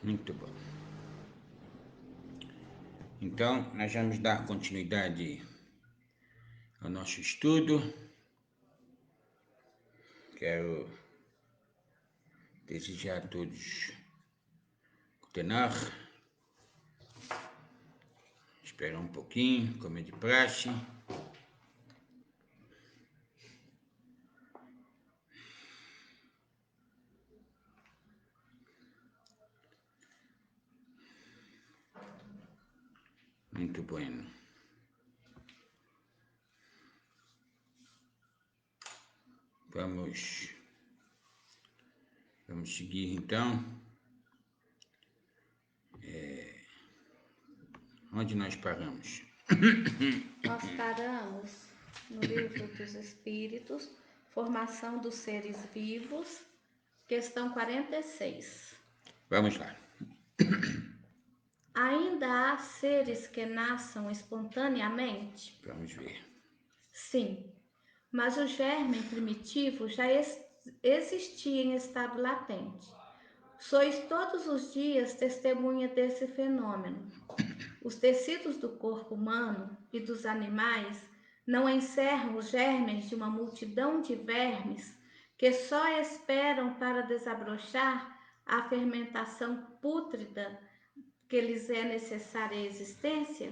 Muito bom. Então, nós vamos dar continuidade ao nosso estudo. Quero desejar a todos Kutenar. Esperar um pouquinho, como é de praxe. Muito bueno. Vamos seguir então. Onde nós paramos? Nós paramos no Livro dos Espíritos, Formação dos Seres Vivos, questão 46. Vamos lá. Ainda há seres que nasçam espontaneamente? Vamos ver. Sim, mas o germe primitivo já existia em estado latente. Sois todos os dias testemunha desse fenômeno. Os tecidos do corpo humano e dos animais não encerram os germes de uma multidão de vermes que só esperam para desabrochar a fermentação pútrida que lhes é necessária à existência?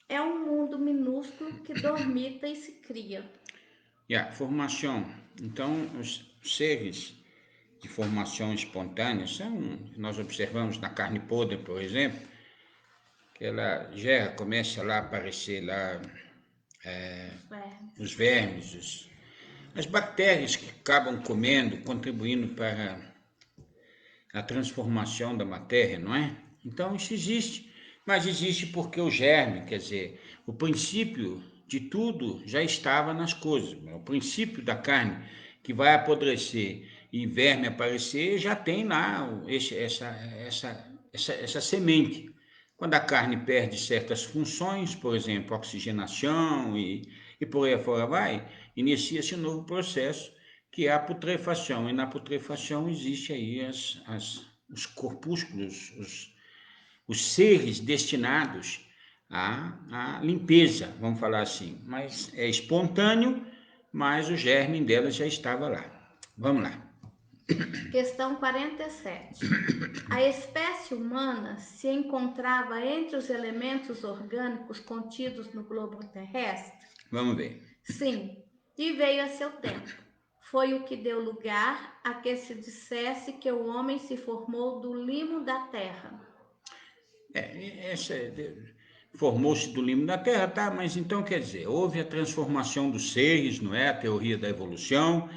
É um mundo minúsculo que dormita e se cria. Formação. Então, os seres de formação espontânea nós observamos na carne podre, por exemplo, que ela já começa lá a aparecer lá os vermes, as bactérias que acabam comendo, contribuindo para a transformação da matéria, não é? Então isso existe, mas existe porque o germe, quer dizer, o princípio de tudo já estava nas coisas. O princípio da carne que vai apodrecer e verme aparecer já tem lá essa semente. Quando a carne perde certas funções, por exemplo, oxigenação e por aí fora vai, inicia-se um novo processo que é a putrefação. E na putrefação existe aí os corpúsculos, os seres destinados à limpeza, vamos falar assim. Mas é espontâneo, mas o germe dela já estava lá. Vamos lá. Questão 47. A espécie humana se encontrava entre os elementos orgânicos contidos no globo terrestre? Vamos ver. Sim, e veio a seu tempo. Foi o que deu lugar a que se dissesse que o homem se formou do limo da terra. Formou-se do limo da Terra, tá? Mas então quer dizer, houve a transformação dos seres, não é? A teoria da evolução,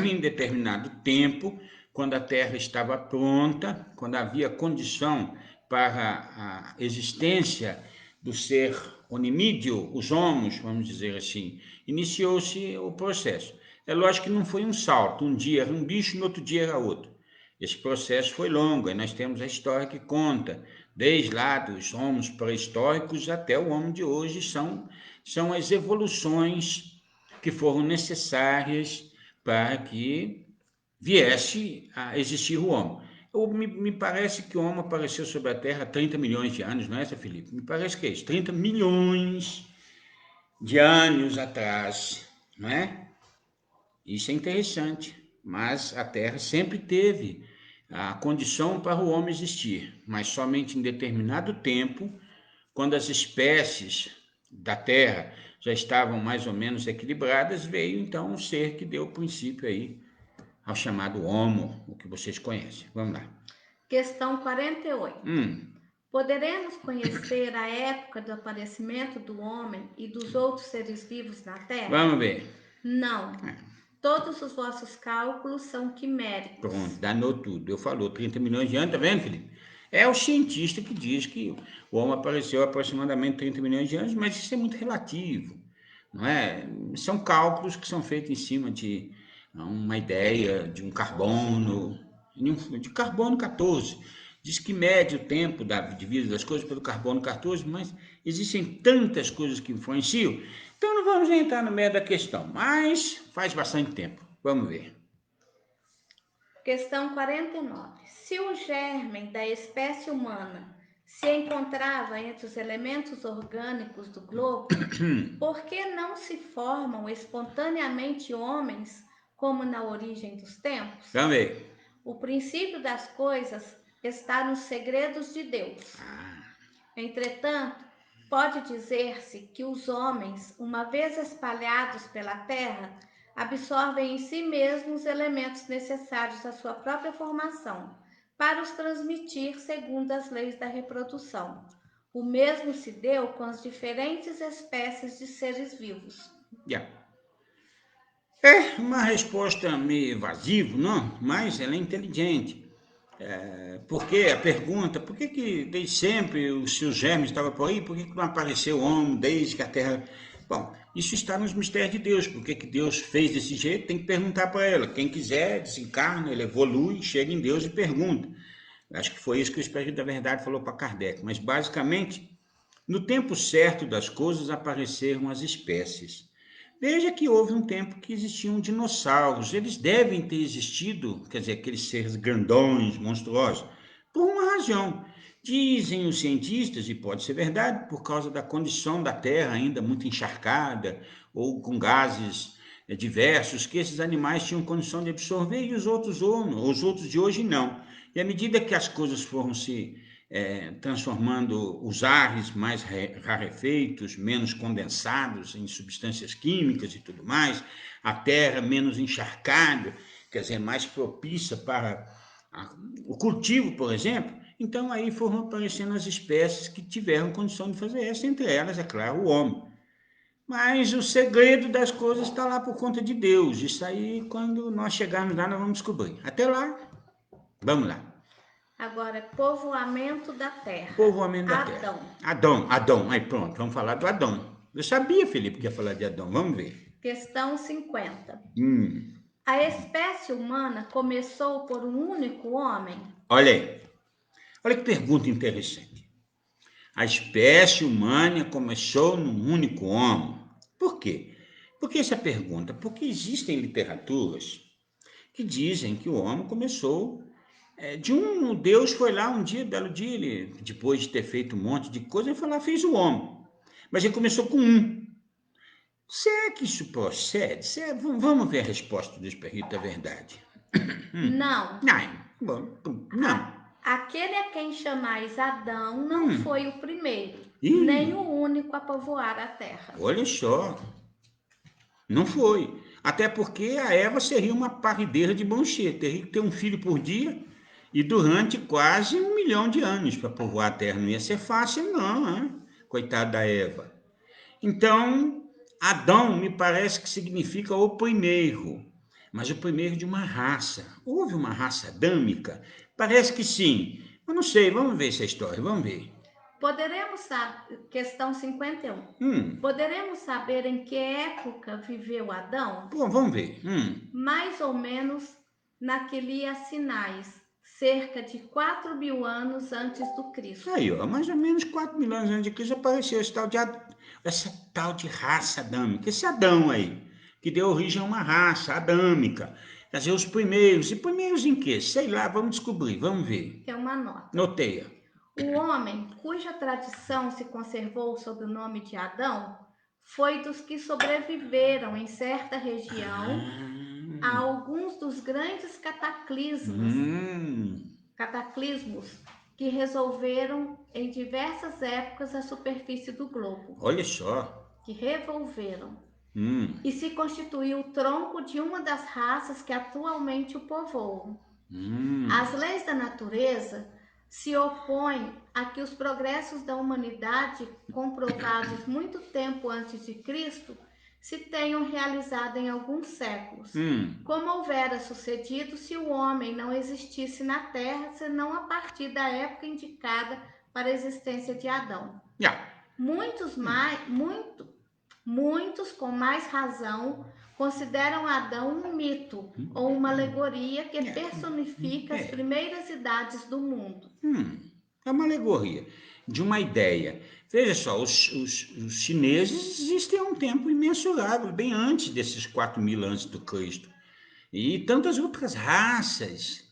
em determinado tempo, quando a Terra estava pronta, quando havia condição para a existência do ser onímídeo, os homos, vamos dizer assim, iniciou-se o processo. É lógico que não foi um salto, um dia era um bicho, no outro dia era outro. Esse processo foi longo, e nós temos a história que conta, desde lá dos homens pré-históricos até o homem de hoje, são as evoluções que foram necessárias para que viesse a existir o homem. Me parece que o homem apareceu sobre a Terra há 30 milhões de anos, não é, Felipe? Me parece que é isso, 30 milhões de anos atrás, não é? Isso é interessante, mas a Terra sempre teve a condição para o homem existir, mas somente em determinado tempo, quando as espécies da Terra já estavam mais ou menos equilibradas, veio então um ser que deu o princípio aí ao chamado Homo, o que vocês conhecem. Vamos lá. Questão 48. Poderemos conhecer a época do aparecimento do homem e dos outros seres vivos na Terra? Vamos ver. Não. Todos os vossos cálculos são quiméricos. Pronto, danou tudo. Eu falou 30 milhões de anos, tá vendo, Felipe? É o cientista que diz que o homem apareceu há aproximadamente 30 milhões de anos, mas isso é muito relativo, não é? São cálculos que são feitos em cima de uma ideia de um carbono, de carbono 14. Diz que mede o tempo de vida das coisas pelo carbono 14, mas existem tantas coisas que influenciam, então não vamos entrar no meio da questão, mas faz bastante tempo. Vamos ver. Questão 49. Se o germe da espécie humana se encontrava entre os elementos orgânicos do globo, por que não se formam espontaneamente homens, como na origem dos tempos? Também. O princípio das coisas está nos segredos de Deus. Entretanto, pode dizer-se que os homens, uma vez espalhados pela terra, absorvem em si mesmos os elementos necessários à sua própria formação, para os transmitir segundo as leis da reprodução. O mesmo se deu com as diferentes espécies de seres vivos. Yeah. É uma resposta meio evasiva, não? Mas ela é inteligente. Porque a pergunta, por que desde sempre os seus germes estavam por aí, por que não apareceu o homem desde que a Terra... Bom, isso está nos mistérios de Deus, por que Deus fez desse jeito, tem que perguntar para ela. Quem quiser, desencarna, ele evolui, chega em Deus e pergunta. Acho que foi isso que o Espírito da Verdade falou para Kardec, mas basicamente, no tempo certo das coisas apareceram as espécies. Veja que houve um tempo que existiam dinossauros, eles devem ter existido, quer dizer, aqueles seres grandões, monstruosos, por uma razão. Dizem os cientistas, e pode ser verdade, por causa da condição da Terra ainda muito encharcada, ou com gases diversos, que esses animais tinham condição de absorver e os outros de hoje não. E à medida que as coisas foram se transformando os ares mais rarefeitos, menos condensados em substâncias químicas e tudo mais, a terra menos encharcada, quer dizer, mais propícia para o cultivo, por exemplo, então aí foram aparecendo as espécies que tiveram condição de fazer isso, entre elas, é claro, o homem. Mas o segredo das coisas está lá por conta de Deus. Isso aí, quando nós chegarmos lá, nós vamos descobrir. Até lá, vamos lá. Agora, povoamento da terra. Povoamento da terra. Adão. Aí pronto, vamos falar do Adão. Eu sabia, Felipe, que ia falar de Adão. Vamos ver. Questão 50. A espécie humana começou por um único homem? Olha aí. Olha que pergunta interessante. A espécie humana começou num único homem. Por quê? Por que essa pergunta? Porque existem literaturas que dizem que o homem começou de um... Deus foi lá um dia, belo dia, ele, depois de ter feito um monte de coisa, ele foi lá e fez o homem. Mas ele começou com um. Será que isso procede? Vamos ver a resposta do Espírito da Verdade. Não. Não. Aquele a quem chamais Adão não foi o primeiro, nem o único a povoar a terra. Olha só. Não foi. Até porque a Eva seria uma parrideira de bom cheiro. Teria que ter um filho por dia e durante quase 1 milhão de anos para povoar a terra. Não ia ser fácil, não, hein? Coitada da Eva. Então, Adão me parece que significa o primeiro, mas o primeiro de uma raça. Houve uma raça adâmica? Parece que sim. Eu não sei, vamos ver essa história, vamos ver. Poderemos saber, questão 51. Poderemos saber em que época viveu Adão? Bom, vamos ver. Mais ou menos naquele Sinais, cerca de 4.000 anos antes do Cristo. Aí, ó, mais ou menos 4.000 anos antes de Cristo apareceu essa tal de raça adâmica, esse Adão aí, que deu origem a uma raça adâmica. Quer dizer, os primeiros. E primeiros em quê? Sei lá, vamos descobrir, vamos ver. Tem uma nota. Noteia. O homem cuja tradição se conservou sob o nome de Adão foi dos que sobreviveram em certa região a alguns dos grandes cataclismos que resolveram em diversas épocas a superfície do globo. Olha só. Que revolveram. E se constituiu o tronco de uma das raças que atualmente o povoam. As leis da natureza se opõem a que os progressos da humanidade, comprovados muito tempo antes de Cristo, se tenham realizado em alguns séculos, como houvera sucedido se o homem não existisse na Terra, senão a partir da época indicada para a existência de Adão. Muitos, com mais razão, consideram Adão um mito ou uma alegoria que personifica as primeiras idades do mundo. É uma alegoria de uma ideia. Veja só, os chineses existem há um tempo imensurável, bem antes desses 4.000 antes do Cristo. E tantas outras raças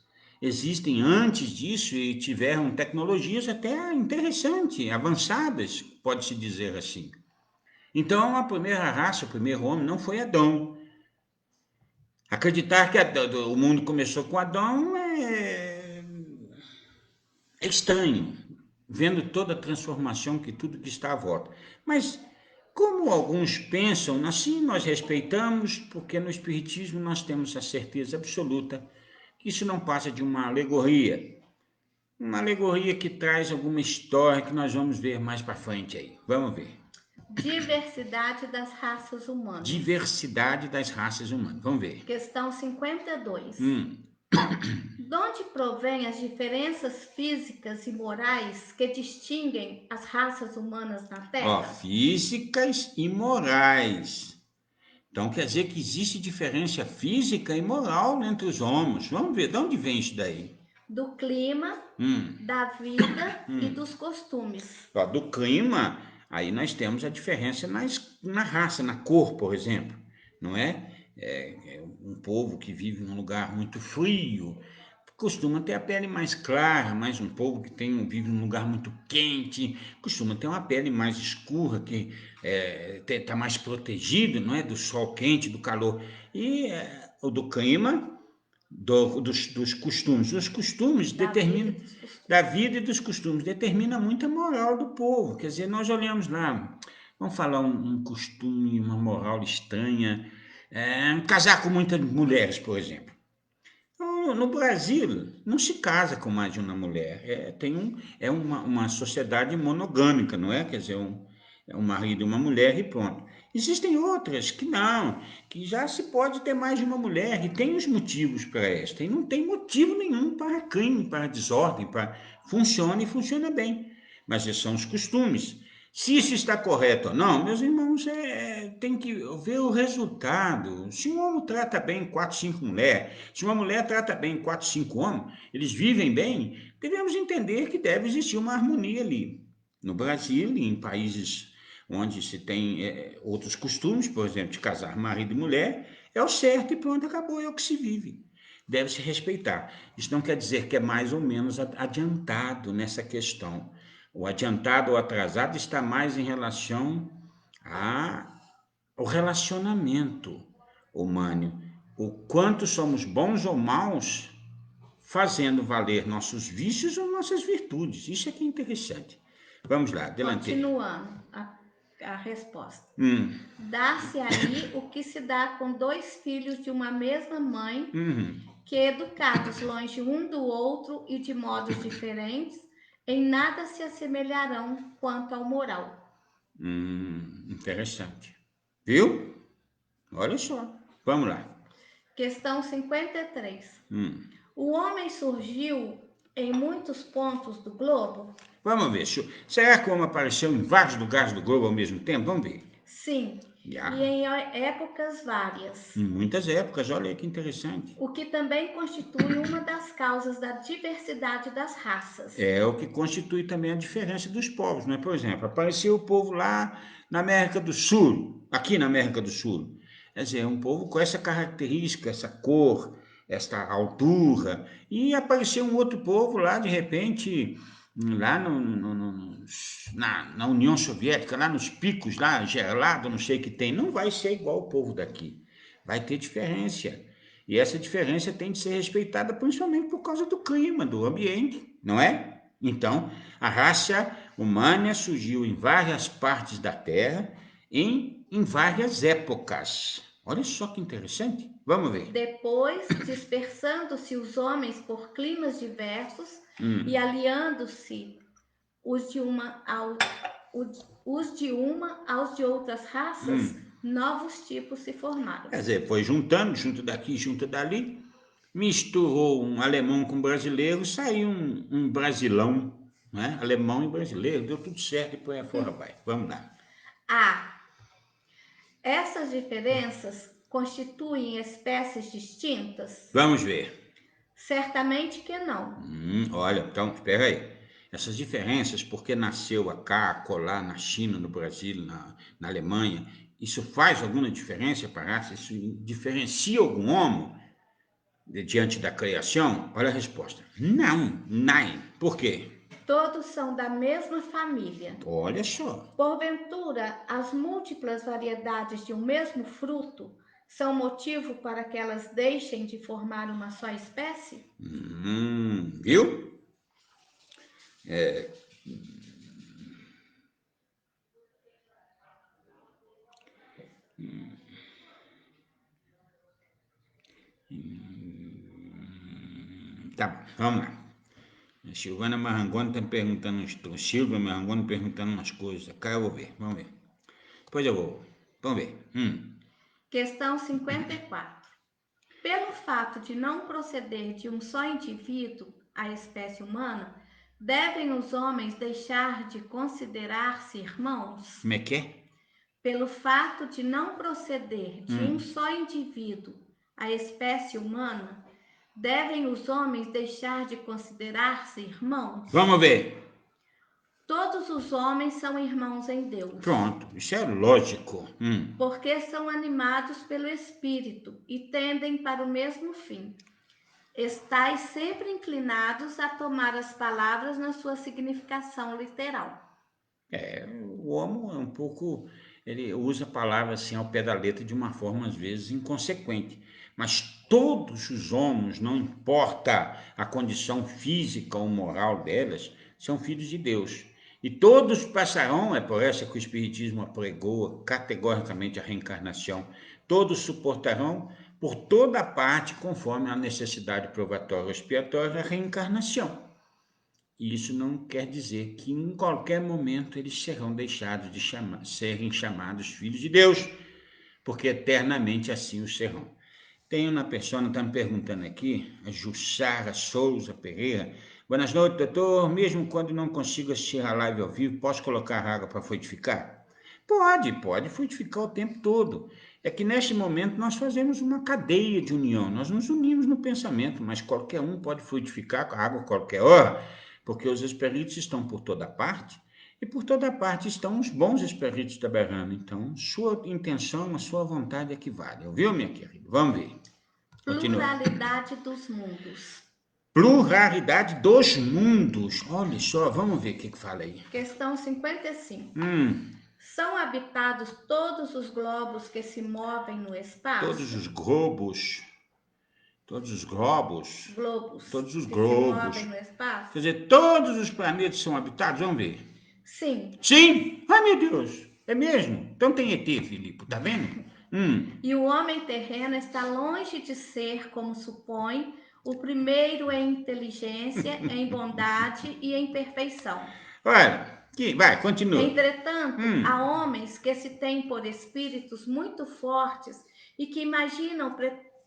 existem antes disso e tiveram tecnologias até interessantes, avançadas, pode-se dizer assim. Então, a primeira raça, o primeiro homem, não foi Adão. Acreditar que o mundo começou com Adão é estranho, vendo toda a transformação que tudo que está à volta. Mas, como alguns pensam, assim nós respeitamos, porque no Espiritismo nós temos a certeza absoluta que isso não passa de uma alegoria. Uma alegoria que traz alguma história que nós vamos ver mais para frente aí. Vamos ver. Diversidade das raças humanas. Diversidade das raças humanas. Vamos ver. Questão 52. De onde provém as diferenças físicas e morais que distinguem as raças humanas na Terra? Físicas e morais. Então quer dizer que existe diferença física e moral entre os homens. Vamos ver, de onde vem isso daí? Do clima, da vida e dos costumes. Do clima, aí nós temos a diferença na raça, na cor, por exemplo, não é? Um povo que vive num lugar muito frio costuma ter a pele mais clara, mas um povo que vive num lugar muito quente costuma ter uma pele mais escura, que está mais protegido, não é? Do sol quente, do calor. E o do clima, dos costumes. Os costumes determinam da vida e dos costumes, determina muito a moral do povo. Quer dizer, nós olhamos lá, vamos falar um costume, uma moral estranha, casar com muitas mulheres, por exemplo. No Brasil, não se casa com mais de uma mulher. É uma sociedade monogâmica, não é? Quer dizer, é um marido e uma mulher e pronto. Existem outras que não, que já se pode ter mais de uma mulher, e tem os motivos para esta, e não tem motivo nenhum para crime, para desordem, funciona e funciona bem. Mas esses são os costumes. Se isso está correto ou não, meus irmãos, tem que ver o resultado. Se um homem trata bem 4, 5 mulheres, se uma mulher trata bem 4, 5 homens, eles vivem bem, devemos entender que deve existir uma harmonia ali. No Brasil e em países onde se tem outros costumes, por exemplo, de casar marido e mulher, é o certo e pronto, acabou, é o que se vive. Deve se respeitar. Isso não quer dizer que é mais ou menos adiantado nessa questão. O adiantado ou atrasado está mais em relação ao relacionamento humano. O quanto somos bons ou maus fazendo valer nossos vícios ou nossas virtudes. Isso é que é interessante. Vamos lá, adelante. Continuando a resposta. Dá-se aí o que se dá com dois filhos de uma mesma mãe, que educados longe um do outro e de modos diferentes, em nada se assemelharão quanto ao moral. Interessante. Viu? Olha só. Vamos lá. Questão 53. O homem surgiu em muitos pontos do globo? Vamos ver. Será que o homem apareceu em vários lugares do globo ao mesmo tempo? Vamos ver. Sim. E em épocas várias. Em muitas épocas, olha que interessante. O que também constitui uma das causas da diversidade das raças. É o que constitui também a diferença dos povos, não é? Por exemplo, apareceu o povo lá na América do Sul, aqui na América do Sul. Quer dizer, um povo com essa característica, essa cor, essa altura. E apareceu um outro povo lá, de repente, lá na União Soviética, lá nos picos, lá gelado, não sei o que tem. Não vai ser igual o povo daqui. Vai ter diferença. E essa diferença tem de ser respeitada principalmente por causa do clima, do ambiente, não é? Então, a raça humana surgiu em várias partes da Terra, em várias épocas. Olha só que interessante. Vamos ver. Depois, dispersando-se os homens por climas diversos e aliando-se os de uma aos de outras raças, novos tipos se formaram. Quer dizer, foi juntando, junto daqui, junto dali, misturou um alemão com um brasileiro, saiu um brasilão, né? Alemão e brasileiro, deu tudo certo e por aí fora vai. Vamos lá. Essas diferenças constituem espécies distintas? Vamos ver. Certamente que não. Olha, então, espera aí. Essas diferenças, porque nasceu cá, acolá, na China, no Brasil, na Alemanha, isso faz alguma diferença para a raça? Isso diferencia algum homem? diante da criação? Olha a resposta. Não, nein. Por quê? Todos são da mesma família. Olha só. Porventura, as múltiplas variedades de um mesmo fruto são motivo para que elas deixem de formar uma só espécie? Viu? Tá, vamos lá. A Silvana Marangoni está perguntando, o Silvia Marangoni perguntando umas coisas. Cá eu vou ver, vamos ver. Depois eu vou. Vamos ver. Questão 54. Pelo fato de não proceder de um só indivíduo, a espécie humana, devem os homens deixar de considerar-se irmãos? Como é que é? Pelo fato de não proceder de um só indivíduo, a espécie humana, devem os homens deixar de considerar-se irmãos? Vamos ver. Todos os homens são irmãos em Deus. Pronto, isso é lógico. Porque são animados pelo Espírito e tendem para o mesmo fim. Estais sempre inclinados a tomar as palavras na sua significação literal. O homem é um pouco, ele usa a palavra assim ao pé da letra de uma forma às vezes inconsequente. Mas todos os homens, não importa a condição física ou moral delas, são filhos de Deus. E todos passarão, é por essa que o Espiritismo apregou categoricamente a reencarnação, todos suportarão por toda parte, conforme a necessidade probatória ou expiatória, a reencarnação. E isso não quer dizer que em qualquer momento eles serão deixados de serem chamados filhos de Deus, porque eternamente assim o serão. Tem uma pessoa, está me perguntando aqui, a Jussara Souza Pereira. Boas noites, doutor. Mesmo quando não consigo assistir a live ao vivo, posso colocar água para frutificar? Pode frutificar o tempo todo. É que neste momento nós fazemos uma cadeia de união, nós nos unimos no pensamento, mas qualquer um pode frutificar com a água a qualquer hora, porque os espíritos estão por toda parte, e por toda parte estão os bons espíritos trabalhando. Então, sua intenção, a sua vontade é que vale. Ouviu, minha querida? Vamos ver. Continua. Pluralidade dos mundos. Pluralidade dos mundos. Olha só, vamos ver o que fala aí. Questão 55. São habitados todos os globos que se movem no espaço? Todos os globos. Todos os globos. Globos. Todos os que globos. se movem no espaço? Quer dizer, todos os planetas são habitados? Vamos ver. Sim. Sim? Ai, meu Deus. É mesmo? Então tem ET, Filipe. Tá vendo? E o homem terreno está longe de ser, como supõe, o primeiro em inteligência, em bondade e em perfeição. Olha, vai, continua. Entretanto, há homens que se têm por espíritos muito fortes e que imaginam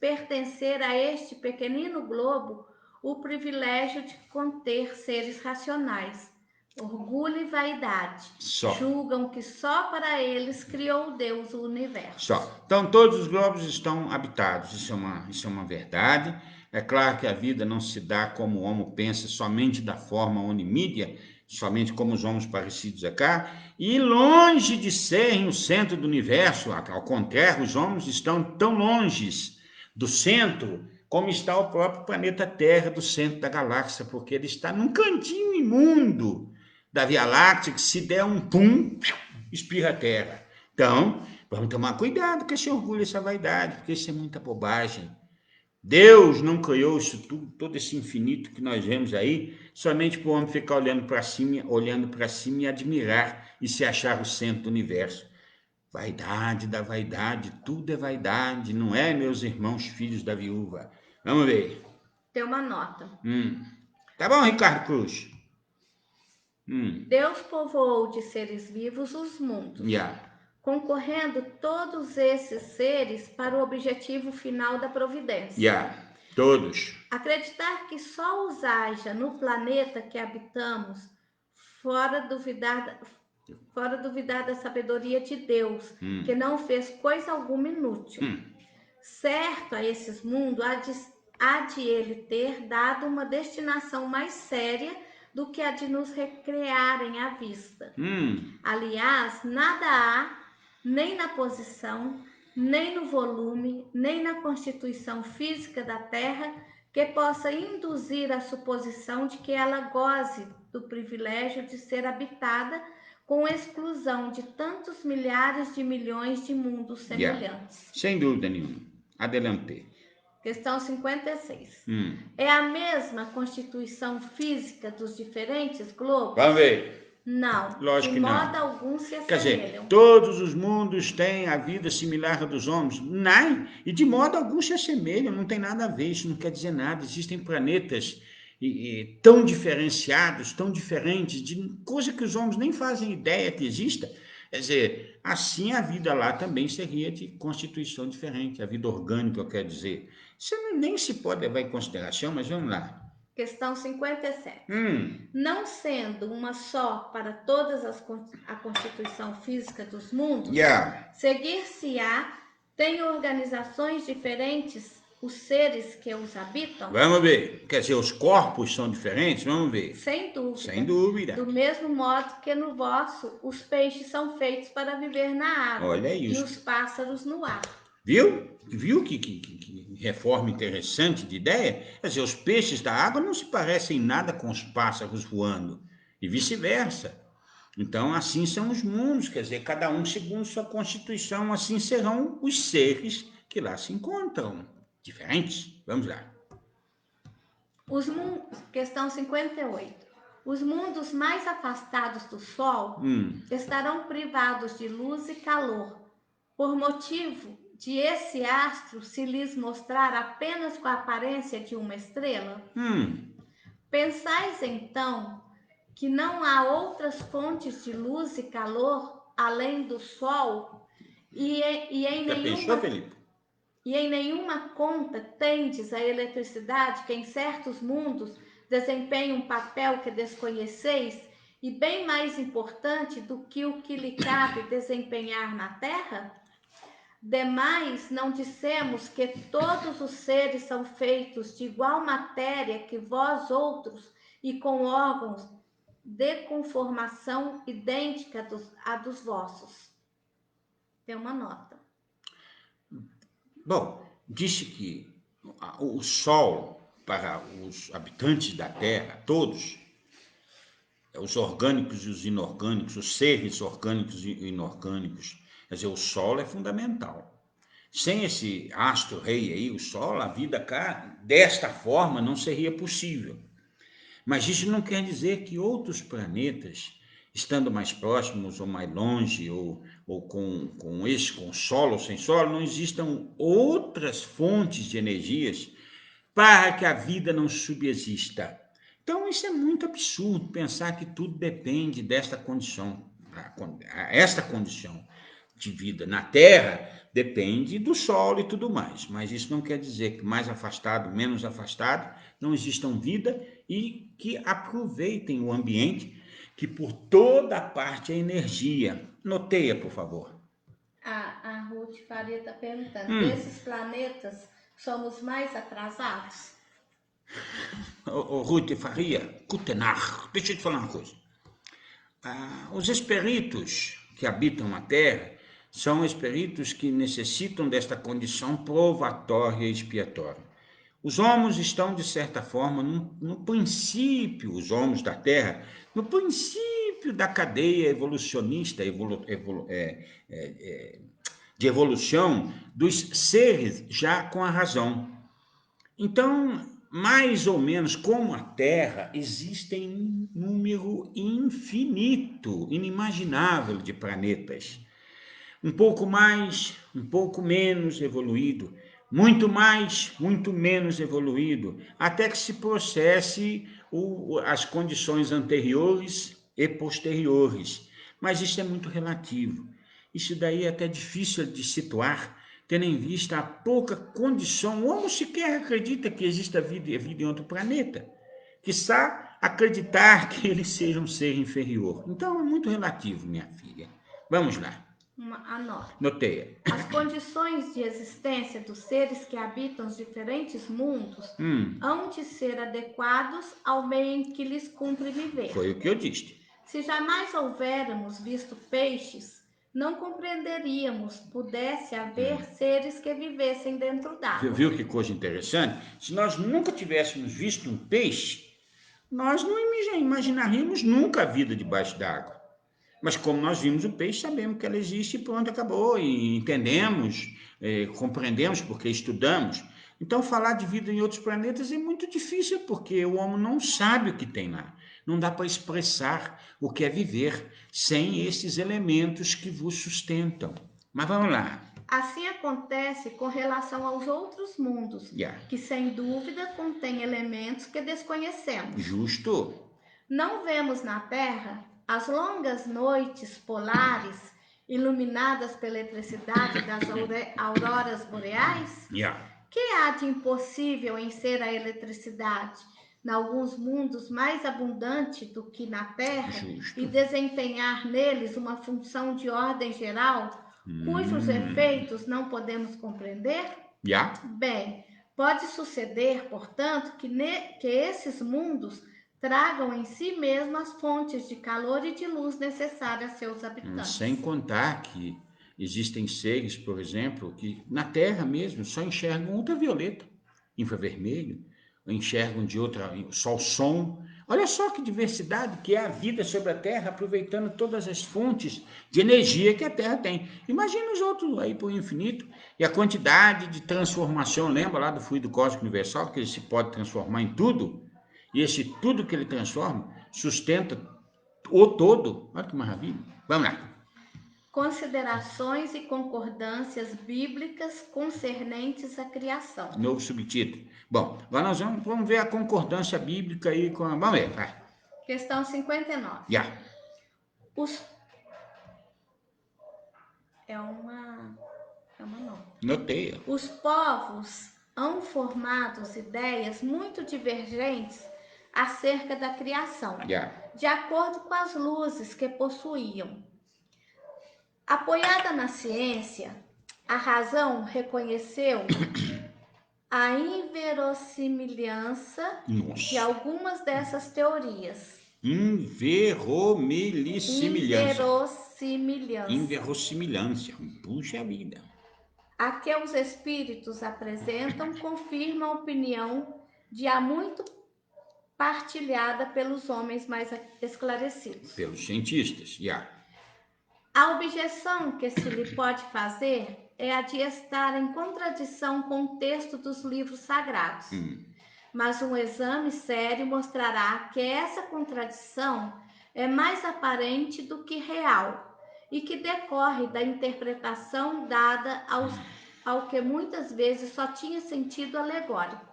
pertencer a este pequenino globo o privilégio de conter seres racionais. Orgulho e vaidade. Só. Julgam que só para eles criou Deus o universo. Só. Então, todos os globos estão habitados. Isso é uma verdade. É claro que a vida não se dá como o homem pensa, somente da forma onímídia, somente como os homens parecidos a cá, e longe de serem o centro do universo. Ao contrário, os homens estão tão longe do centro como está o próprio planeta Terra do centro da galáxia, porque ele está num cantinho imundo da Via Láctea, que se der um pum, espirra a Terra. Então, vamos tomar cuidado com esse orgulho, essa vaidade, porque isso é muita bobagem. Deus não criou isso tudo, todo esse infinito que nós vemos aí, somente para o homem ficar olhando para cima e admirar e se achar o centro do universo. Vaidade da vaidade, tudo é vaidade, não é, meus irmãos, filhos da viúva? Vamos ver. Tem uma nota. Tá bom, Ricardo Cruz? Deus povoou de seres vivos os mundos, concorrendo todos esses seres para o objetivo final da providência. Todos. Acreditar que só os haja no planeta que habitamos, fora duvidar da sabedoria de Deus, que não fez coisa alguma inútil. Certo a esses mundos, há de ele ter dado uma destinação mais séria do que a de nos recrearem à vista. Aliás, nada há, nem na posição, nem no volume, nem na constituição física da Terra que possa induzir a suposição de que ela goze do privilégio de ser habitada com exclusão de tantos milhares de milhões de mundos semelhantes. Sem dúvida nenhuma. Adelante. Questão 56. Hum. É a mesma constituição física dos diferentes globos? Vamos ver. Não, Lógico de que não. modo algum se Quer dizer, assemelham. todos os mundos têm a vida similar à dos homens? Não, e de modo algum se assemelham, não tem nada a ver, isso não quer dizer nada. Existem planetas tão diferenciados, tão diferentes, de coisa que os homens nem fazem ideia que exista. Quer dizer, assim a vida lá também seria de constituição diferente, a vida orgânica, eu quero dizer. Isso nem se pode levar em consideração, mas vamos lá. Questão 57. Não sendo uma só para todas a constituição física dos mundos, seguir-se-á, tem organizações diferentes os seres que os habitam? Vamos ver. Quer dizer, os corpos são diferentes? Vamos ver. Sem dúvida. Sem dúvida. Do mesmo modo que no vosso, os peixes são feitos para viver na água. Olha isso. E os pássaros no ar. Viu? Viu que reforma interessante de ideia? Quer dizer, os peixes da água não se parecem nada com os pássaros voando, e vice-versa. Então, assim são os mundos, quer dizer, cada um segundo sua constituição, assim serão os seres que lá se encontram. Diferentes? Vamos lá. Questão 58. Os mundos mais afastados do Sol estarão privados de luz e calor, por motivo de esse astro se lhes mostrar apenas com a aparência de uma estrela? Pensais, então, que não há outras fontes de luz e calor além do Sol e em nenhuma conta tendes a eletricidade que em certos mundos desempenha um papel que desconheceis e bem mais importante do que o que lhe cabe desempenhar na Terra? Demais, não dissemos que todos os seres são feitos de igual matéria que vós outros e com órgãos de conformação idêntica à dos vossos. Tem uma nota. Bom, disse que o Sol, para os habitantes da Terra, todos, os orgânicos e os inorgânicos, os seres orgânicos e inorgânicos, quer dizer, o Sol é fundamental. Sem esse astro-rei aí, o Sol, a vida cá, desta forma, não seria possível. Mas isso não quer dizer que outros planetas, estando mais próximos ou mais longe, ou com solo ou sem solo, não existam outras fontes de energias para que a vida não subsista. Então, isso é muito absurdo, pensar que tudo depende desta condição. Esta condição de vida na Terra depende do solo e tudo mais, mas isso não quer dizer que mais afastado, menos afastado, não existam vida e que aproveitem o ambiente, que por toda parte é energia. Noteia, por favor. A Ruth Faria está perguntando, desses planetas somos mais atrasados? Ruth Faria, Kutenach, deixa eu te falar uma coisa. Os espíritos que habitam a Terra são espíritos que necessitam desta condição provatória e expiatória. Os homos estão, de certa forma, no princípio, os homos da Terra, no princípio da cadeia evolucionista, de evolução dos seres já com a razão. Então, mais ou menos como a Terra, existem um número infinito, inimaginável de planetas. Um pouco mais, um pouco menos evoluído, muito mais, muito menos evoluído, até que se processe as condições anteriores e posteriores. Mas isso é muito relativo. Isso daí é até difícil de situar, tendo em vista a pouca condição. O homem sequer acredita que exista vida em outro planeta. Quiçá acreditar que ele seja um ser inferior. Então é muito relativo, minha filha. Vamos lá. Anota. Noteia. As condições de existência dos seres que habitam os diferentes mundos hão de ser adequados ao meio em que lhes cumpre viver. Foi o que eu disse. Se jamais houvéssemos visto peixes, não compreenderíamos pudesse haver seres que vivessem dentro d'água. Viu que coisa interessante? Se nós nunca tivéssemos visto um peixe, nós não imaginaríamos nunca a vida debaixo d'água. Mas como nós vimos o peixe, sabemos que ela existe e pronto, acabou. E entendemos, compreendemos porque estudamos. Então, falar de vida em outros planetas é muito difícil, porque o homem não sabe o que tem lá. Não dá para expressar o que é viver sem esses elementos que vos sustentam. Mas vamos lá. Assim acontece com relação aos outros mundos, que sem dúvida contêm elementos que desconhecemos. Justo. Não vemos na Terra as longas noites polares iluminadas pela eletricidade das auroras boreais? Que há de impossível em ser a eletricidade, em alguns mundos mais abundante do que na Terra, Justo. e desempenhar neles uma função de ordem geral, cujos efeitos não podemos compreender? Bem, pode suceder, portanto, que esses mundos tragam em si mesmo as fontes de calor e de luz necessárias a seus habitantes. Sem contar que existem seres, por exemplo, que na Terra mesmo só enxergam ultravioleta, infravermelho, enxergam de outra, sol-som. Olha só que diversidade que é a vida sobre a Terra, aproveitando todas as fontes de energia que a Terra tem. Imagina os outros aí por infinito. E a quantidade de transformação, lembra lá do fluido cósmico universal, que ele se pode transformar em tudo? E esse tudo que ele transforma sustenta o todo. Olha que maravilha. Vamos lá. Considerações e concordâncias bíblicas concernentes à criação. Novo subtítulo. Bom, agora nós vamos ver a concordância bíblica aí com a... Vamos ver, vai. Questão 59. É uma nota. Notei. Os povos hão formado ideias muito divergentes acerca da criação, de acordo com as luzes que possuíam. Apoiada na ciência, a razão reconheceu a inverossimilhança de algumas dessas teorias. Inverossimilhança. Puxa vida. A que os espíritos apresentam confirma a opinião de há muito partilhada pelos homens mais esclarecidos. Pelos cientistas, A objeção que se lhe pode fazer é a de estar em contradição com o texto dos livros sagrados. Mas um exame sério mostrará que essa contradição é mais aparente do que real e que decorre da interpretação dada ao que muitas vezes só tinha sentido alegórico.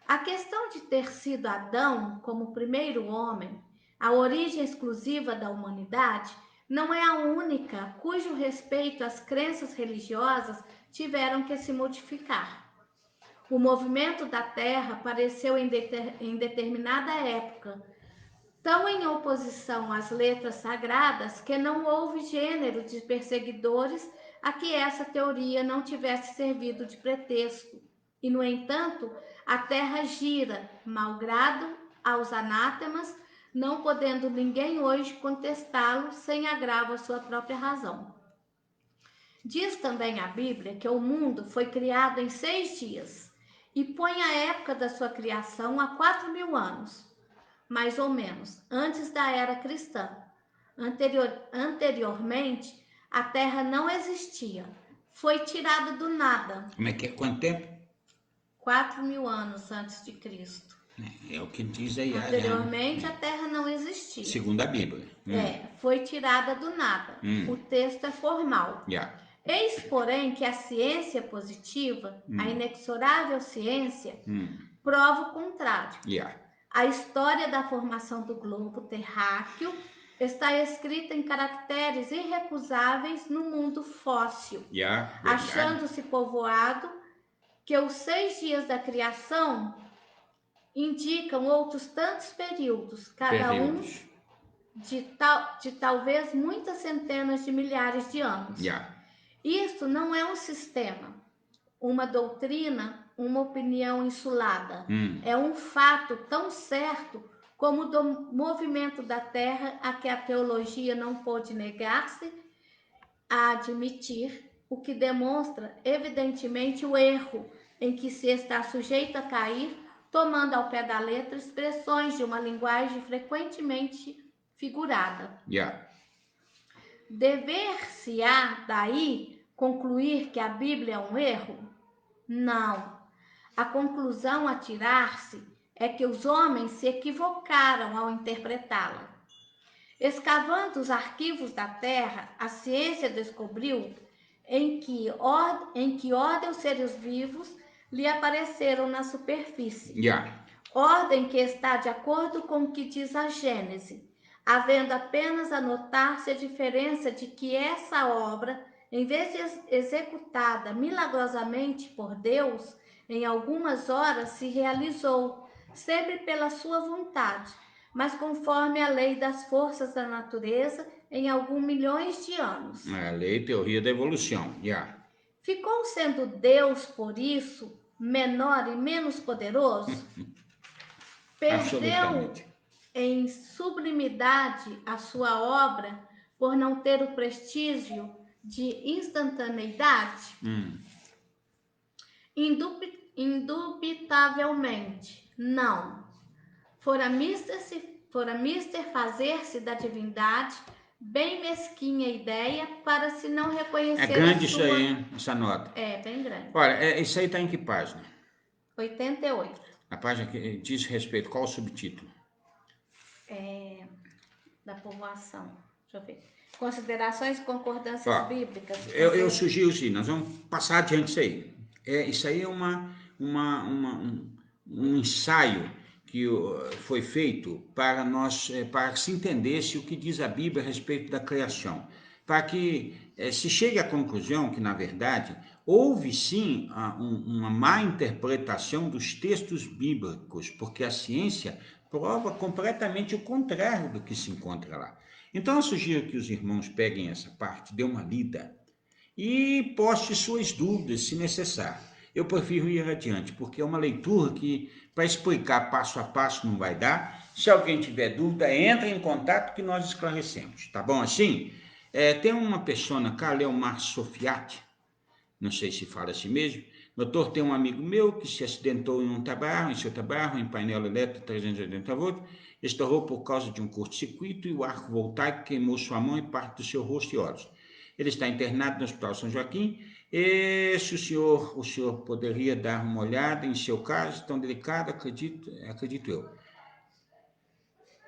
A questão de ter sido Adão como primeiro homem, a origem exclusiva da humanidade, não é a única cujo respeito às crenças religiosas tiveram que se modificar. O movimento da Terra apareceu em determinada época, tão em oposição às letras sagradas que não houve gênero de perseguidores a que essa teoria não tivesse servido de pretexto. E, no entanto, a Terra gira, malgrado aos anátemas, não podendo ninguém hoje contestá-lo sem agravo à sua própria razão. Diz também a Bíblia que o mundo foi criado em 6 dias e põe a época da sua criação a 4.000 anos, mais ou menos, antes da era cristã. Anteriormente, a Terra não existia, foi tirada do nada. Como é que é? Quanto tempo? 4.000 anos antes de Cristo. É o que diz aí. Anteriormente, a Terra não existia. Segundo a Bíblia. Foi tirada do nada. O texto é formal. Eis, porém, que a ciência positiva, a inexorável ciência, prova o contrário. A história da formação do globo terráqueo está escrita em caracteres irrecusáveis no mundo fóssil, achando-se povoado que os 6 dias da criação indicam outros tantos períodos, cada um de talvez muitas centenas de milhares de anos. Isto não é um sistema, uma doutrina, uma opinião insulada. É um fato tão certo como o do movimento da Terra, a que a teologia não pôde negar-se a admitir, o que demonstra evidentemente o erro em que se está sujeito a cair, tomando ao pé da letra expressões de uma linguagem frequentemente figurada. Yeah. Dever-se-á daí concluir que a Bíblia é um erro? Não. A conclusão a tirar-se é que os homens se equivocaram ao interpretá-la. Escavando os arquivos da Terra, a ciência descobriu em que ordem os seres vivos lhe apareceram na superfície. Yeah. Ordem que está de acordo com o que diz a Gênese, havendo apenas a notar-se a diferença de que essa obra, em vez de executada milagrosamente por Deus, em algumas horas se realizou, sempre pela sua vontade, mas conforme a lei das forças da natureza, em alguns milhões de anos. A lei e teoria da evolução. Yeah. Ficou sendo Deus, por isso, menor e menos poderoso? Perdeu em sublimidade a sua obra por não ter o prestígio de instantaneidade? Indubitavelmente, não. Fora mister fazer-se da divindade bem mesquinha ideia para se não reconhecer. É grande isso aí, hein? Essa nota. É, bem grande. Olha, isso aí está em que página? 88. A página que diz respeito, qual o subtítulo? Da povoação. Deixa eu ver. Considerações e concordâncias bíblicas. Eu sugiro sim, nós vamos passar adiante isso aí. Isso aí é um ensaio que foi feito para para que se entendesse o que diz a Bíblia a respeito da criação, para que se chegue à conclusão que, na verdade, houve sim uma má interpretação dos textos bíblicos, porque a ciência prova completamente o contrário do que se encontra lá. Então eu sugiro que os irmãos peguem essa parte, dê uma lida e poste suas dúvidas, se necessário. Eu prefiro ir adiante, porque é uma leitura que, para explicar passo a passo, não vai dar. Se alguém tiver dúvida, entre em contato que nós esclarecemos. Tá bom assim? Tem uma pessoa cá, Leomar Sofiati, não sei se fala assim mesmo. Doutor, tem um amigo meu que se acidentou em seu trabalho, em painel elétrico 380 volts, estourou por causa de um curto-circuito e o arco voltaico queimou sua mão e parte do seu rosto e olhos. Ele está internado no Hospital São Joaquim. E se o senhor poderia dar uma olhada em seu caso tão delicado, acredito eu.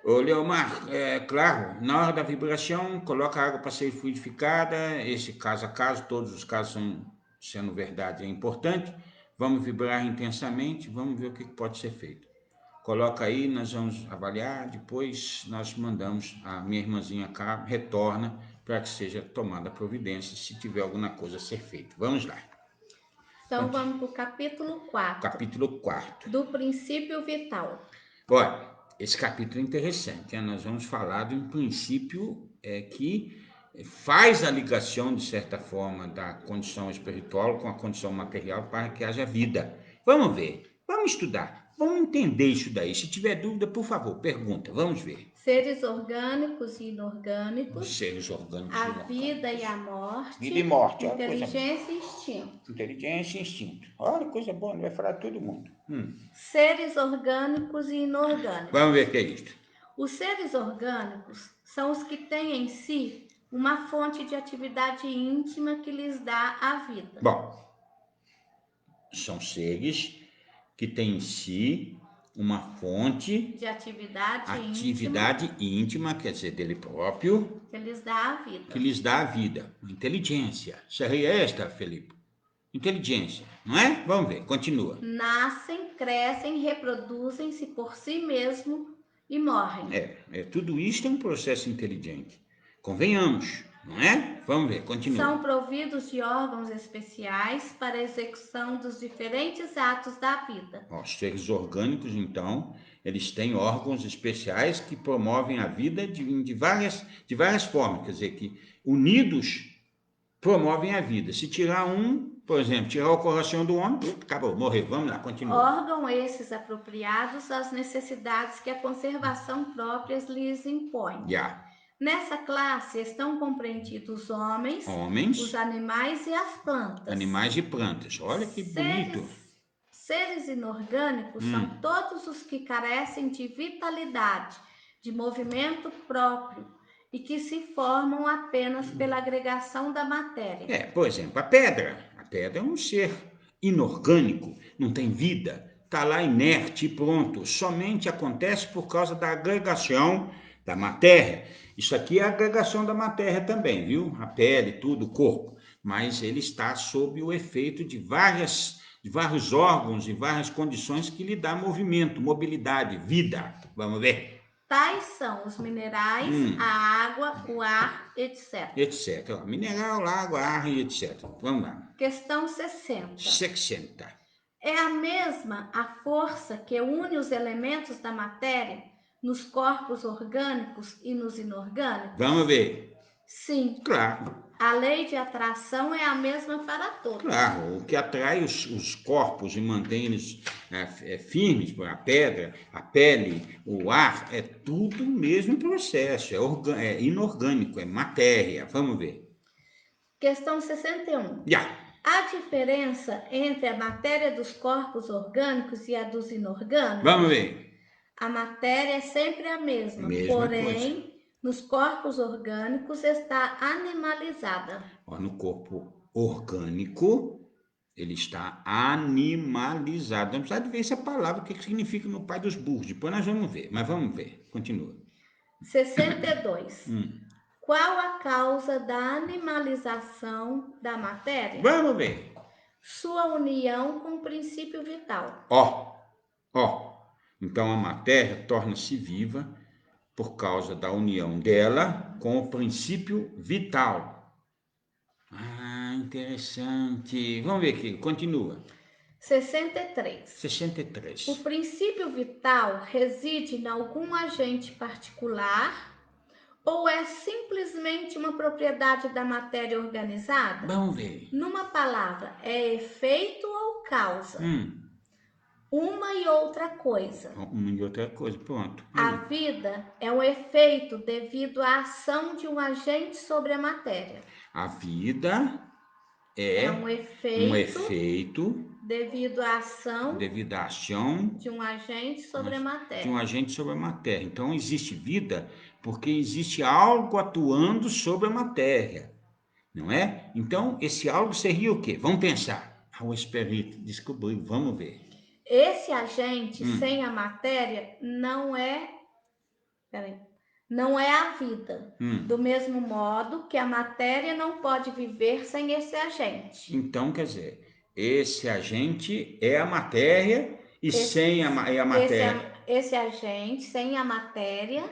Ô, Leomar, claro, na hora da vibração, coloca a água para ser fluidificada, esse caso a caso, todos os casos sendo verdade, é importante. Vamos vibrar intensamente, vamos ver o que pode ser feito. Coloca aí, nós vamos avaliar, depois nós mandamos, a minha irmãzinha cá retorna para que seja tomada providência, se tiver alguma coisa a ser feita. Vamos lá. Então vamos para o capítulo 4. Capítulo 4. Do princípio vital. Olha, esse capítulo é interessante, né? Nós vamos falar de um princípio que faz a ligação, de certa forma, da condição espiritual com a condição material para que haja vida. Vamos ver, vamos estudar, vamos entender isso daí. Se tiver dúvida, por favor, pergunta, vamos ver. Seres orgânicos e inorgânicos. Seres orgânicos e inorgânicos. A vida e a morte. Vida e morte. Inteligência e instinto. Inteligência e instinto. Olha, coisa boa, não vai falar todo mundo. Seres orgânicos e inorgânicos. Vamos ver o que é isso. Os seres orgânicos são os que têm em si uma fonte de atividade íntima que lhes dá a vida. Bom, são seres que têm em si uma fonte de atividade íntima, quer dizer, dele próprio, que lhes dá a vida. Que lhes dá a vida. Inteligência. Seria esta, Felipe? Inteligência, não é? Vamos ver, continua. Nascem, crescem, reproduzem-se por si mesmo e morrem. Tudo isso é um processo inteligente. Convenhamos, não é? Vamos ver, continua. São providos de órgãos especiais para a execução dos diferentes atos da vida. Os seres orgânicos, então, eles têm órgãos especiais que promovem a vida de várias formas. Quer dizer, que unidos promovem a vida. Se tirar por exemplo, tirar o coração do homem, acabou, morreu. Vamos lá, continua. Órgãos esses apropriados às necessidades que a conservação próprias lhes impõe. Nessa classe estão compreendidos os homens, os animais e as plantas. Animais e plantas. Olha que bonito. Seres inorgânicos são todos os que carecem de vitalidade, de movimento próprio e que se formam apenas pela agregação da matéria. Por exemplo, a pedra. A pedra é um ser inorgânico, não tem vida, está lá inerte e pronto. Somente acontece por causa da agregação da matéria. Isso aqui é a agregação da matéria também, viu? A pele, tudo, o corpo. Mas ele está sob o efeito de vários órgãos e várias condições que lhe dá movimento, mobilidade, vida. Vamos ver? Tais são os minerais, a água, o ar, etc. Etc. Mineral, água, ar e etc. Vamos lá. Questão 60. 60. É a mesma a força que une os elementos da matéria nos corpos orgânicos e nos inorgânicos? Vamos ver. Sim. Claro. A lei de atração é a mesma para todos. Claro, o que atrai os corpos e mantém eles firmes, a pedra, a pele, o ar, é tudo o mesmo processo, é inorgânico, é matéria. Vamos ver. Questão 61. A diferença entre a matéria dos corpos orgânicos e a dos inorgânicos? Vamos ver. A matéria é sempre a mesma porém, coisa. Nos corpos orgânicos está animalizada. No corpo orgânico, ele está animalizado. Não precisa de ver essa palavra, o que significa no pai dos burros. Depois nós vamos ver, mas vamos ver. Continua. 62. Qual a causa da animalização da matéria? Vamos ver. Sua união com o princípio vital. Então a matéria torna-se viva por causa da união dela com o princípio vital. Interessante. Vamos ver aqui, continua. 63. O princípio vital reside em algum agente particular ou é simplesmente uma propriedade da matéria organizada? Vamos ver. Numa palavra, é efeito ou causa? Uma e outra coisa. Uma e outra coisa, pronto. A vida é um efeito devido à ação de um agente sobre a matéria. A vida é um efeito devido à ação de um agente sobre a matéria. De um agente sobre a matéria. Então existe vida porque existe algo atuando sobre a matéria, não é? Então esse algo seria o quê? Vamos pensar. O espírito descobriu, vamos ver. Esse agente sem a matéria não é a vida. Do mesmo modo que a matéria não pode viver sem esse agente. Então, quer dizer, esse agente é a matéria sem a matéria. Esse agente sem a matéria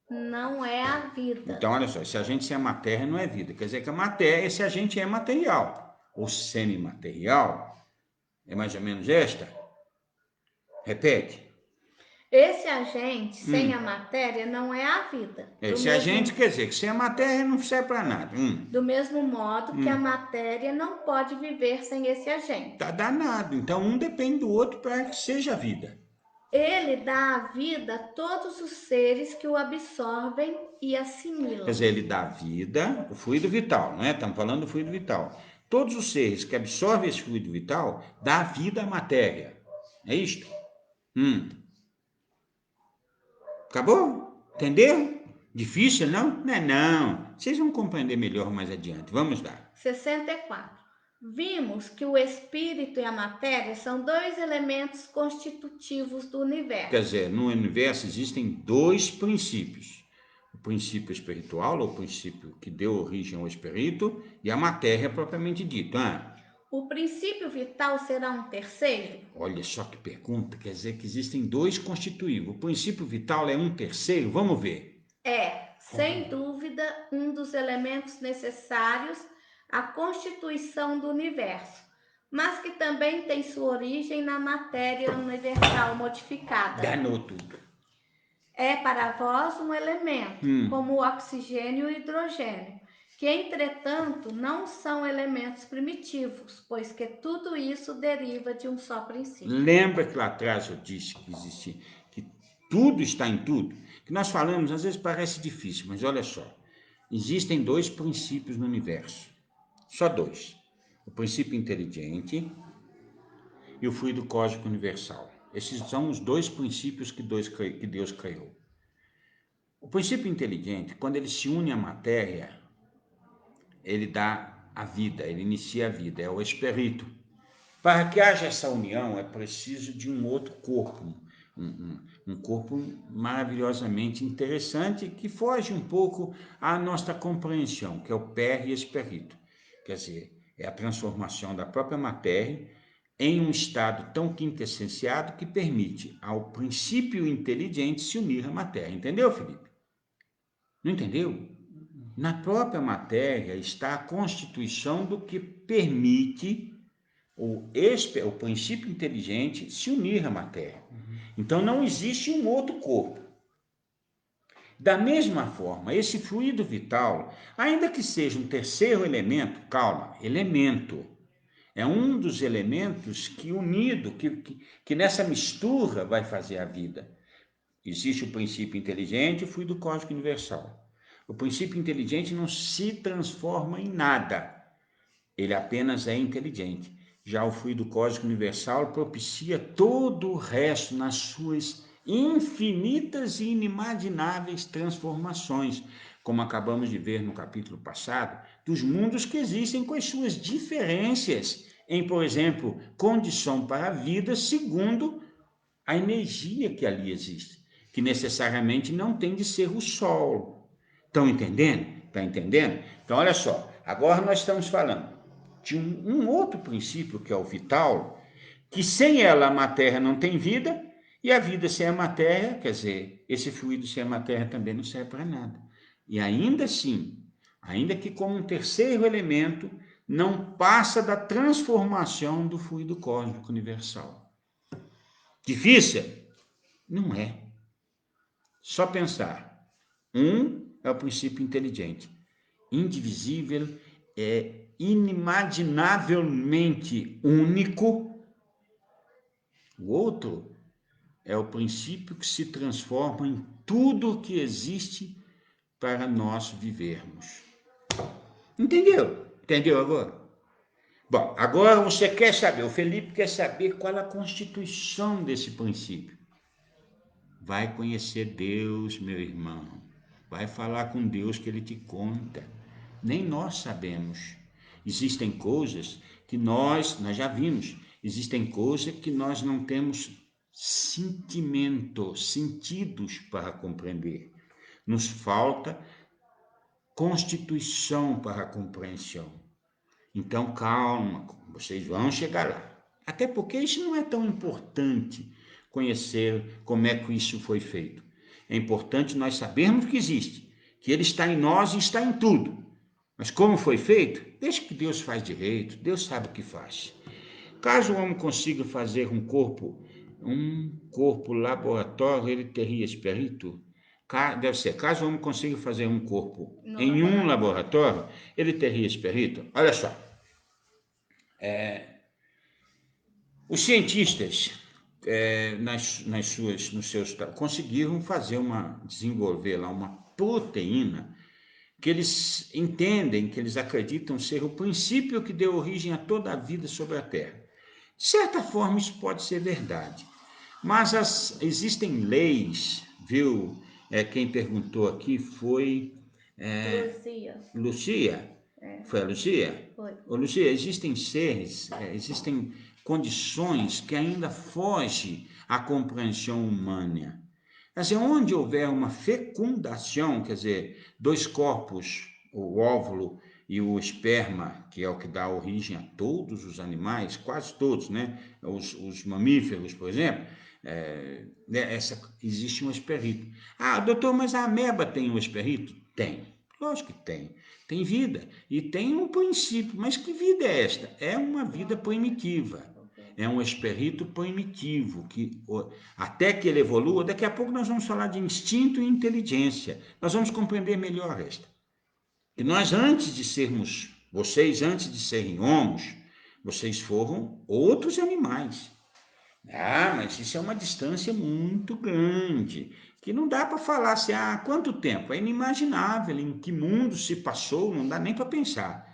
não é a vida. Então, olha só, esse agente sem a matéria não é vida. Quer dizer que a matéria, esse agente é material. O semimaterial é mais ou menos esta? Repete. Esse agente sem a matéria não é a vida. Esse agente quer dizer que sem a matéria não serve para nada. Do mesmo modo que a matéria não pode viver sem esse agente. Tá danado. Então um depende do outro para que seja a vida. Ele dá a vida a todos os seres que o absorvem e assimilam. Quer dizer, ele dá vida, o fluido vital, não é? Estamos falando do fluido vital. Todos os seres que absorvem esse fluido vital dá vida à matéria. É isto? Acabou? Entendeu? Difícil, não? Não é não. Vocês vão compreender melhor mais adiante. Vamos lá. 64. Vimos que o espírito e a matéria são dois elementos constitutivos do universo. Quer dizer, no universo existem dois princípios. O princípio espiritual, ou o princípio que deu origem ao espírito, e a matéria propriamente dito. O princípio vital será um terceiro? Olha só que pergunta, quer dizer que existem dois constitutivos. O princípio vital é um terceiro? Vamos ver. Sem dúvida, um dos elementos necessários à constituição do universo, mas que também tem sua origem na matéria universal modificada. Danou tudo. É para vós um elemento, como o oxigênio e o hidrogênio, que, entretanto, não são elementos primitivos, pois que tudo isso deriva de um só princípio. Lembra que lá atrás eu disse que tudo está em tudo. Que nós falamos, às vezes parece difícil, mas olha só, existem dois princípios no universo, só dois: o princípio inteligente e o fluido cósmico universal. Esses são os dois princípios que Deus criou. O princípio inteligente, quando ele se une à matéria, ele dá a vida, ele inicia a vida, é o espírito. Para que haja essa união, é preciso de um outro corpo, um corpo maravilhosamente interessante, que foge um pouco à nossa compreensão, que é o pé e espírito. Quer dizer, é a transformação da própria matéria em um estado tão quintessenciado que permite ao princípio inteligente se unir à matéria. Entendeu, Felipe? Não entendeu? Na própria matéria está a constituição do que permite o princípio inteligente se unir à matéria. Então não existe um outro corpo. Da mesma forma, esse fluido vital, ainda que seja um terceiro elemento, calma, elemento, é um dos elementos que unido, que nessa mistura vai fazer a vida. Existe o princípio inteligente e o fluido cósmico universal. O princípio inteligente não se transforma em nada, ele apenas é inteligente. Já o fluido cósmico universal propicia todo o resto nas suas infinitas e inimagináveis transformações, como acabamos de ver no capítulo passado, dos mundos que existem com as suas diferenças em, por exemplo, condição para a vida segundo a energia que ali existe, que necessariamente não tem de ser o Sol. Estão entendendo? Está entendendo? Então, olha só, agora nós estamos falando de um outro princípio, que é o vital, que sem ela a matéria não tem vida, e a vida sem a matéria, quer dizer, esse fluido sem a matéria também não serve para nada. E ainda assim, ainda que como um terceiro elemento, não passa da transformação do fluido cósmico universal. Difícil? Não é. Só pensar. Um é o princípio inteligente, indivisível, é inimaginavelmente único. O outro é o princípio que se transforma em tudo que existe para nós vivermos. Entendeu? Entendeu agora? Bom, agora você quer saber, o Felipe quer saber qual é a constituição desse princípio. Vai conhecer Deus, meu irmão. Vai falar com Deus que Ele te conta. Nem nós sabemos. Existem coisas que nós já vimos. Existem coisas que nós não temos sentimento, sentidos para compreender. Nos falta constituição para a compreensão. Então, calma, vocês vão chegar lá. Até porque isso não é tão importante, conhecer como é que isso foi feito. É importante nós sabermos que existe, que ele está em nós e está em tudo. Mas como foi feito? Deixa que Deus faz direito, Deus sabe o que faz. Caso o homem consiga fazer um corpo laboratório, ele teria espírito? Deve ser, caso o homem consiga fazer um corpo em um laboratório, ele teria espírito? Olha só, os cientistas nos seus conseguiram desenvolver lá uma proteína que eles entendem, que eles acreditam ser o princípio que deu origem a toda a vida sobre a Terra. De certa forma, isso pode ser verdade, mas existem leis, viu? Quem perguntou aqui foi Lucia. Foi a Lucia? Foi. Ô, Lucia, existem seres, existem condições que ainda fogem à compreensão humana. Quer dizer, onde houver uma fecundação, quer dizer, dois corpos, o óvulo e o esperma, que é o que dá origem a todos os animais, quase todos, né? Os mamíferos, por exemplo, existe um esperito. Ah, doutor, mas a ameba tem um esperito? Tem, lógico que tem. Tem vida e tem um princípio, mas que vida é esta? É uma vida primitiva. É um espírito primitivo, que até que ele evolua, daqui a pouco nós vamos falar de instinto e inteligência. Nós vamos compreender melhor esta. E nós, vocês antes de serem homos, vocês foram outros animais. Ah, mas isso é uma distância muito grande, que não dá para falar assim, quanto tempo? É inimaginável em que mundo se passou, não dá nem para pensar.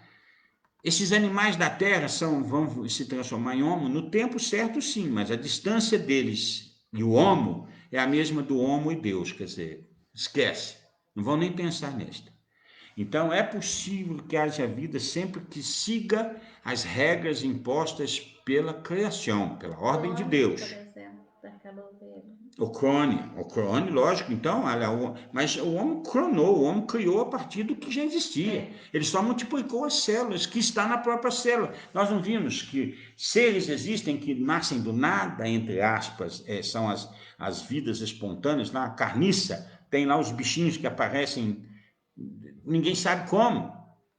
Esses animais da Terra vão se transformar em homo no tempo certo, sim, mas a distância deles e o homo é a mesma do homo e Deus, quer dizer, esquece, não vão nem pensar nesta. Então é possível que haja vida sempre que siga as regras impostas pela criação, pela ordem de Clones, por Deus. exemplo, daquela ovelha. O clone, lógico, então, olha, mas o homem clonou, o homem criou a partir do que já existia. Ele só multiplicou as células, que está na própria célula. Nós não vimos que seres existem que nascem do nada, entre aspas, são as vidas espontâneas, lá, a carniça, tem lá os bichinhos que aparecem, ninguém sabe como.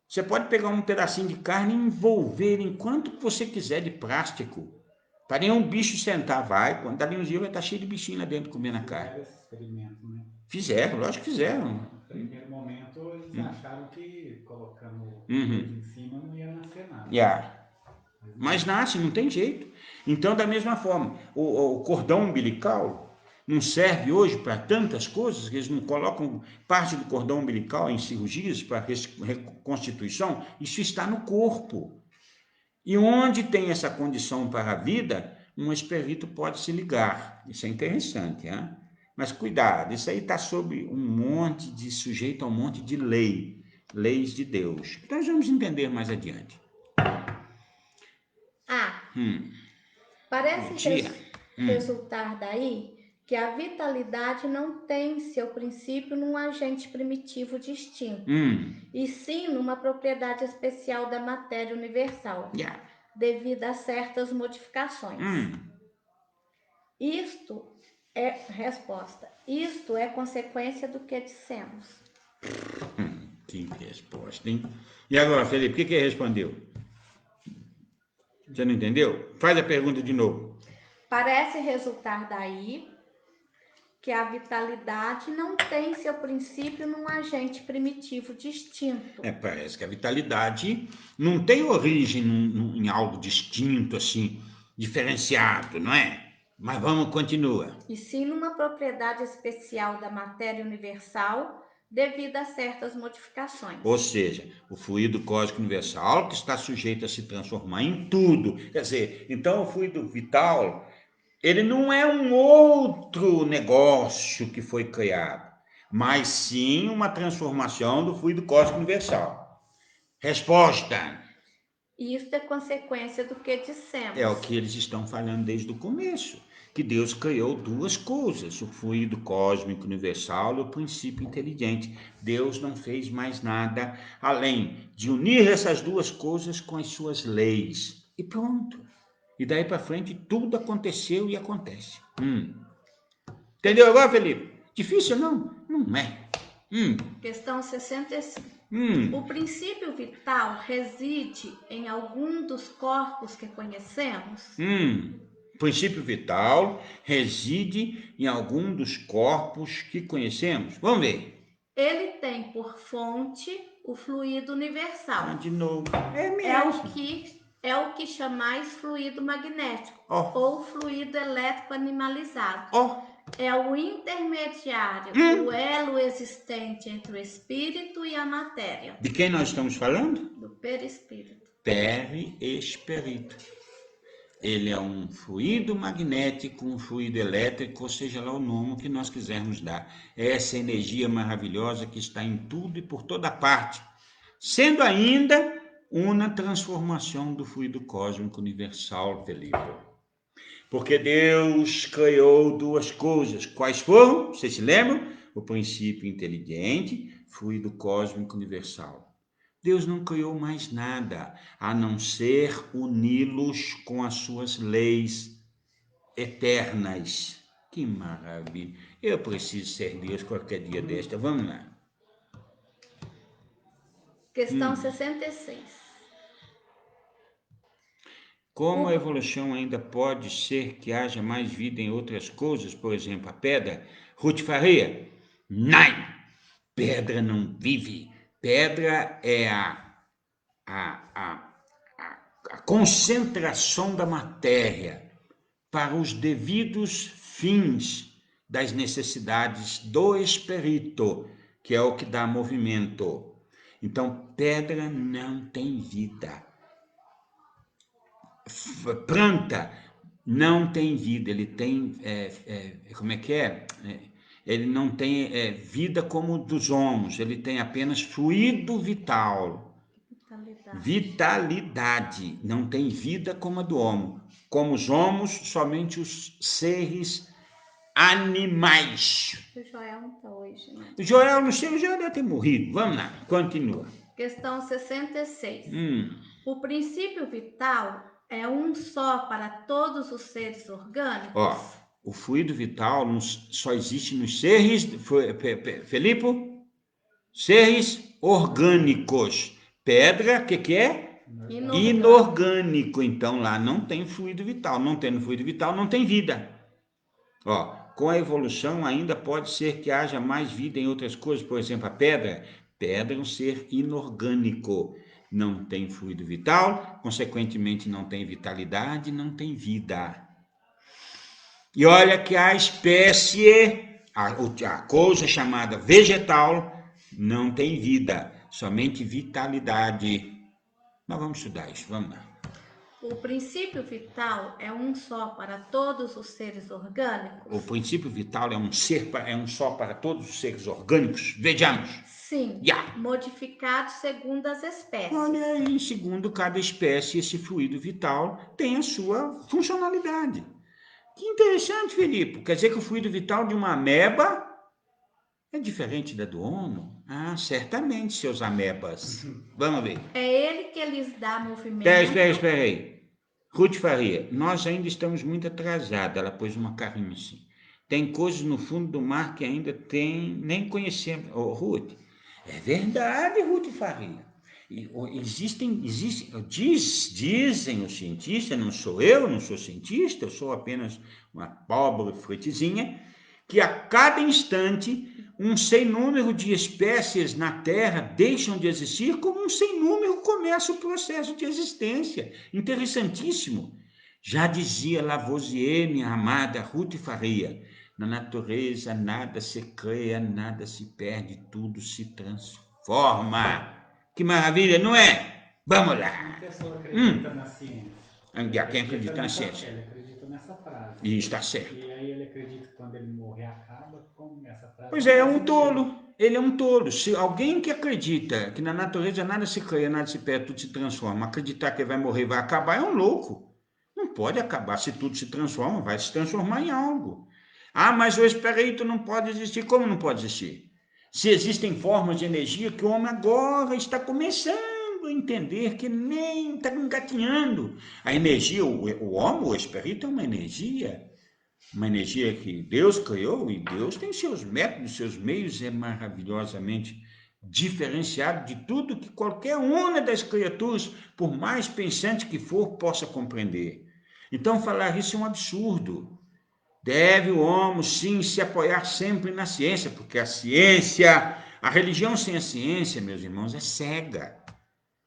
Você pode pegar um pedacinho de carne e envolver em quanto você quiser de plástico. Para nenhum bicho sentar, vai. Quando dali uns dias vai estar cheio de bichinho lá dentro comendo a carne. Esse experimento, né? Fizeram, lógico que fizeram. No primeiro momento, eles acharam que colocando Uhum. coisa em cima não ia nascer nada. Yeah. Mas nasce, não tem jeito. Então, da mesma forma, o cordão umbilical não serve hoje para tantas coisas, que eles não colocam parte do cordão umbilical em cirurgias para reconstituição. Isso está no corpo. E onde tem essa condição para a vida, um esperito pode se ligar. Isso é interessante, hein? Mas cuidado, isso aí está sob sujeito a um monte de leis de Deus. Então, nós vamos entender mais adiante. Parece resultar daí que a vitalidade não tem seu princípio num agente primitivo distinto, e sim numa propriedade especial da matéria universal, devido a certas modificações. Isto é consequência do que dissemos. Que resposta, hein? E agora, Felipe, o que ele respondeu? Você não entendeu? Faz a pergunta de novo. Parece resultar daí que a vitalidade não tem seu princípio num agente primitivo distinto. Parece que a vitalidade não tem origem em algo distinto, assim, diferenciado, não é? Mas vamos, continua. E sim numa propriedade especial da matéria universal, devido a certas modificações. Ou seja, o fluido cósmico universal que está sujeito a se transformar em tudo. Quer dizer, então o fluido vital, ele não é um outro negócio que foi criado, mas sim uma transformação do fluido cósmico universal. Resposta. Isso é consequência do que dissemos. É o que eles estão falando desde o começo, que Deus criou duas coisas, o fluido cósmico universal e o princípio inteligente. Deus não fez mais nada além de unir essas duas coisas com as suas leis. E pronto. E daí para frente tudo aconteceu e acontece. Entendeu agora, Felipe? Difícil não? Não é. Questão 65. O princípio vital reside em algum dos corpos que conhecemos? O princípio vital reside em algum dos corpos que conhecemos. Vamos ver. Ele tem por fonte o fluido universal. De novo. É mesmo. É o que chamais fluido magnético ou fluido elétrico animalizado. É o intermediário, o elo existente entre o espírito e a matéria. De quem nós estamos falando? Do perispírito. Perispírito. Ele é um fluido magnético, um fluido elétrico, ou seja lá o nome que nós quisermos dar. É essa energia maravilhosa que está em tudo e por toda parte, sendo ainda uma transformação do fluido cósmico universal, Felipe. Porque Deus criou duas coisas. Quais foram? Vocês se lembram? O princípio inteligente, fluido cósmico universal. Deus não criou mais nada, a não ser uni-los com as suas leis eternas. Que maravilha! Eu preciso ser Deus qualquer dia desta. Vamos lá. Questão 66. Como a evolução ainda pode ser que haja mais vida em outras coisas, por exemplo, a pedra? Ruth Faria? Não! Pedra não vive. Pedra é a concentração da matéria para os devidos fins das necessidades do espírito, que é o que dá movimento. Então, pedra não tem vida. Planta não tem vida, ele tem, como é que é? Ele não tem vida como dos homos, ele tem apenas fluido vital. Vitalidade, não tem vida como a do homo. Como os homos, somente os seres animais. O Joel não está hoje, né? O Joel não sei, o Joel deve ter morrido. Vamos lá, continua. Questão 66. O princípio vital é um só para todos os seres orgânicos? Ó, o fluido vital só existe nos seres, Felipe? Seres orgânicos. Pedra, o que é? Inorgânico. Então lá não tem fluido vital. Não tendo fluido vital, não tem vida. Ó, com a evolução ainda pode ser que haja mais vida em outras coisas. Por exemplo, a pedra. Pedra é um ser inorgânico. Não tem fluido vital, consequentemente não tem vitalidade, não tem vida. E olha que a espécie, a coisa chamada vegetal, não tem vida, somente vitalidade. Nós vamos estudar isso, vamos lá. O princípio vital é um só para todos os seres orgânicos? O princípio vital é um só para todos os seres orgânicos? Vejamos. Sim, modificado segundo as espécies. Olha aí, segundo cada espécie, esse fluido vital tem a sua funcionalidade. Que interessante, Felipe. Quer dizer que o fluido vital de uma ameba é diferente da do homo? Ah, certamente, seus amebas. Vamos ver. É ele que lhes dá movimento. Espera aí. Ruth Faria, nós ainda estamos muito atrasados. Ela pôs uma carinha assim. Tem coisas no fundo do mar que ainda nem conhecemos. Oh, Ruth, é verdade, Ruth Faria. Dizem os cientistas, não sou eu, não sou cientista, eu sou apenas uma pobre frutezinha, que a cada instante um sem número de espécies na Terra deixam de existir, como um sem número começa o processo de existência. Interessantíssimo. Já dizia Lavoisier, minha amada Ruth Faria, na natureza nada se cria, nada se perde, tudo se transforma. Que maravilha, não é? Vamos lá. A pessoa acredita na ciência. Quem acredita na ciência? Ele acredita nessa frase. E está certo. E aí ele acredita que quando ele morrer acaba com essa frase. Pois é um tolo. Ele é um tolo. Se alguém que acredita que na natureza nada se cria, nada se perde, tudo se transforma, acreditar que vai morrer, vai acabar, é um louco. Não pode acabar. Se tudo se transforma, vai se transformar em algo. Ah, mas o espírito não pode existir. Como não pode existir? Se existem formas de energia que o homem agora está começando a entender, que nem está engatinhando. A energia, o homem, o espírito é uma energia que Deus criou, e Deus tem seus métodos, seus meios, é maravilhosamente diferenciado de tudo que qualquer uma das criaturas, por mais pensante que for, possa compreender. Então falar isso é um absurdo. Deve o homem, sim, se apoiar sempre na ciência, porque a religião sem a ciência, meus irmãos, é cega.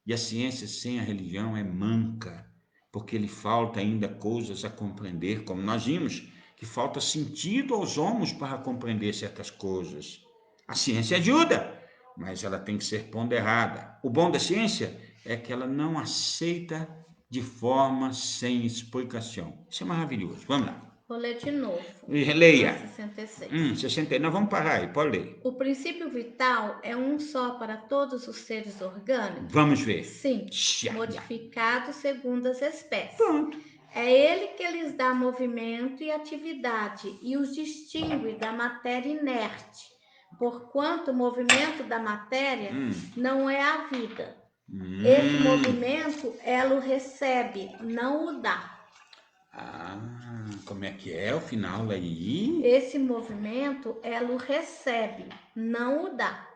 E a ciência sem a religião é manca, porque lhe falta ainda coisas a compreender, como nós vimos, que falta sentido aos homens para compreender certas coisas. A ciência ajuda, mas ela tem que ser ponderada. O bom da ciência é que ela não aceita de forma sem explicação. Isso é maravilhoso. Vamos lá. Vou ler de novo. Leia. 66. 69. Nós vamos parar aí, pode ler. O princípio vital é um só para todos os seres orgânicos? Vamos ver. Sim, modificado segundo as espécies. Pronto. É ele que lhes dá movimento e atividade e os distingue da matéria inerte, porquanto o movimento da matéria não é a vida. Esse movimento ela o recebe, não o dá. Como é que é o final aí? Esse movimento ela o recebe, não o dá.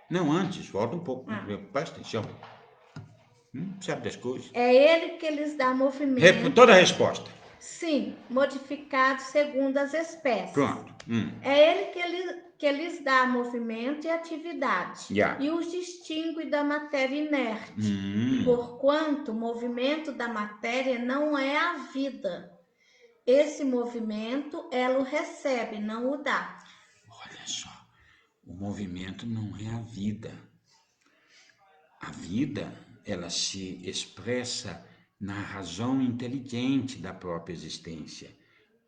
Não, antes, volta um pouco. Presta atenção. Sabe das coisas? É ele que lhes dá movimento. Toda a resposta. Sim, modificado segundo as espécies. Pronto. É ele que lhes dá movimento e atividade. E os distingue da matéria inerte. Porquanto o movimento da matéria não é a vida. Esse movimento ela o recebe, não o dá. Olha só, o movimento não é a vida. A vida, ela se expressa na razão inteligente da própria existência.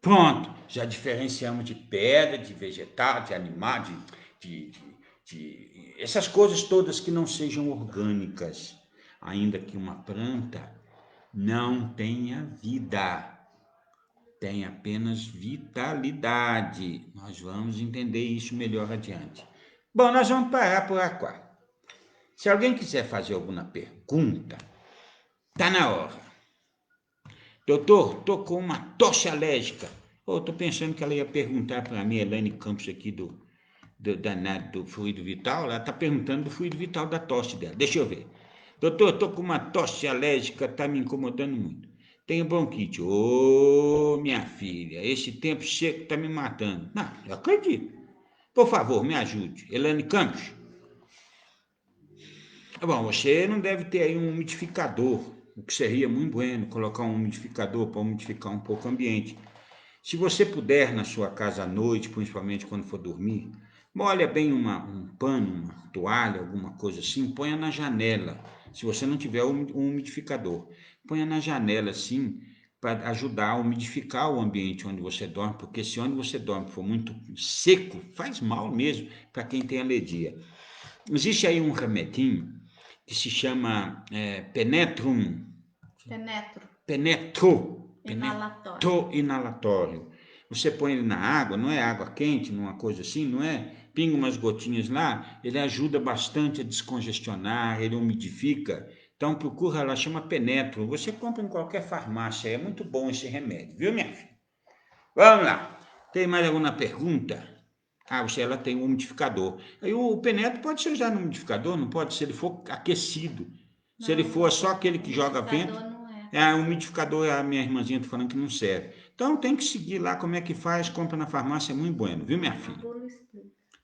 Pronto, já diferenciamos de pedra, de vegetal, de animal, de essas coisas todas que não sejam orgânicas. Ainda que uma planta não tenha vida, tem apenas vitalidade. Nós vamos entender isso melhor adiante. Bom, nós vamos parar por aqui. Se alguém quiser fazer alguma pergunta, tá na hora. Doutor, tô com uma tosse alérgica. Tô pensando que ela ia perguntar para mim, Elaine Campos aqui do fluido vital. Ela tá perguntando do fluido vital da tosse dela. Deixa eu ver. Doutor, tô com uma tosse alérgica, tá me incomodando muito. Tenho bronquite. Minha filha, esse tempo seco tá me matando. Não, eu acredito. Por favor, me ajude. Elaine Campos. Bom, você não deve ter aí um umidificador, o que seria muito bueno, colocar um umidificador para umidificar um pouco o ambiente. Se você puder, na sua casa à noite, principalmente quando for dormir, molha bem um pano, uma toalha, alguma coisa assim, ponha na janela. Se você não tiver um umidificador, ponha na janela assim, para ajudar a umidificar o ambiente onde você dorme, porque se onde você dorme for muito seco, faz mal mesmo para quem tem alergia. Existe aí um remedinho que se chama Penetrum. Penetro inalatório. Você põe ele na água, não é água quente, numa coisa assim, não é? Pinga umas gotinhas lá, ele ajuda bastante a descongestionar, ele umidifica. Então procura lá, chama Penetro. Você compra em qualquer farmácia, é muito bom esse remédio, viu, minha filha? Vamos lá. Tem mais alguma pergunta? Ela tem um umidificador. Aí o Penetro pode ser usado no umidificador, não pode, se ele for aquecido. Se ele for só aquele que joga vento, o umidificador, a minha irmãzinha está falando que não serve. Então tem que seguir lá como é que faz, compra na farmácia, é muito bueno, viu, minha filha?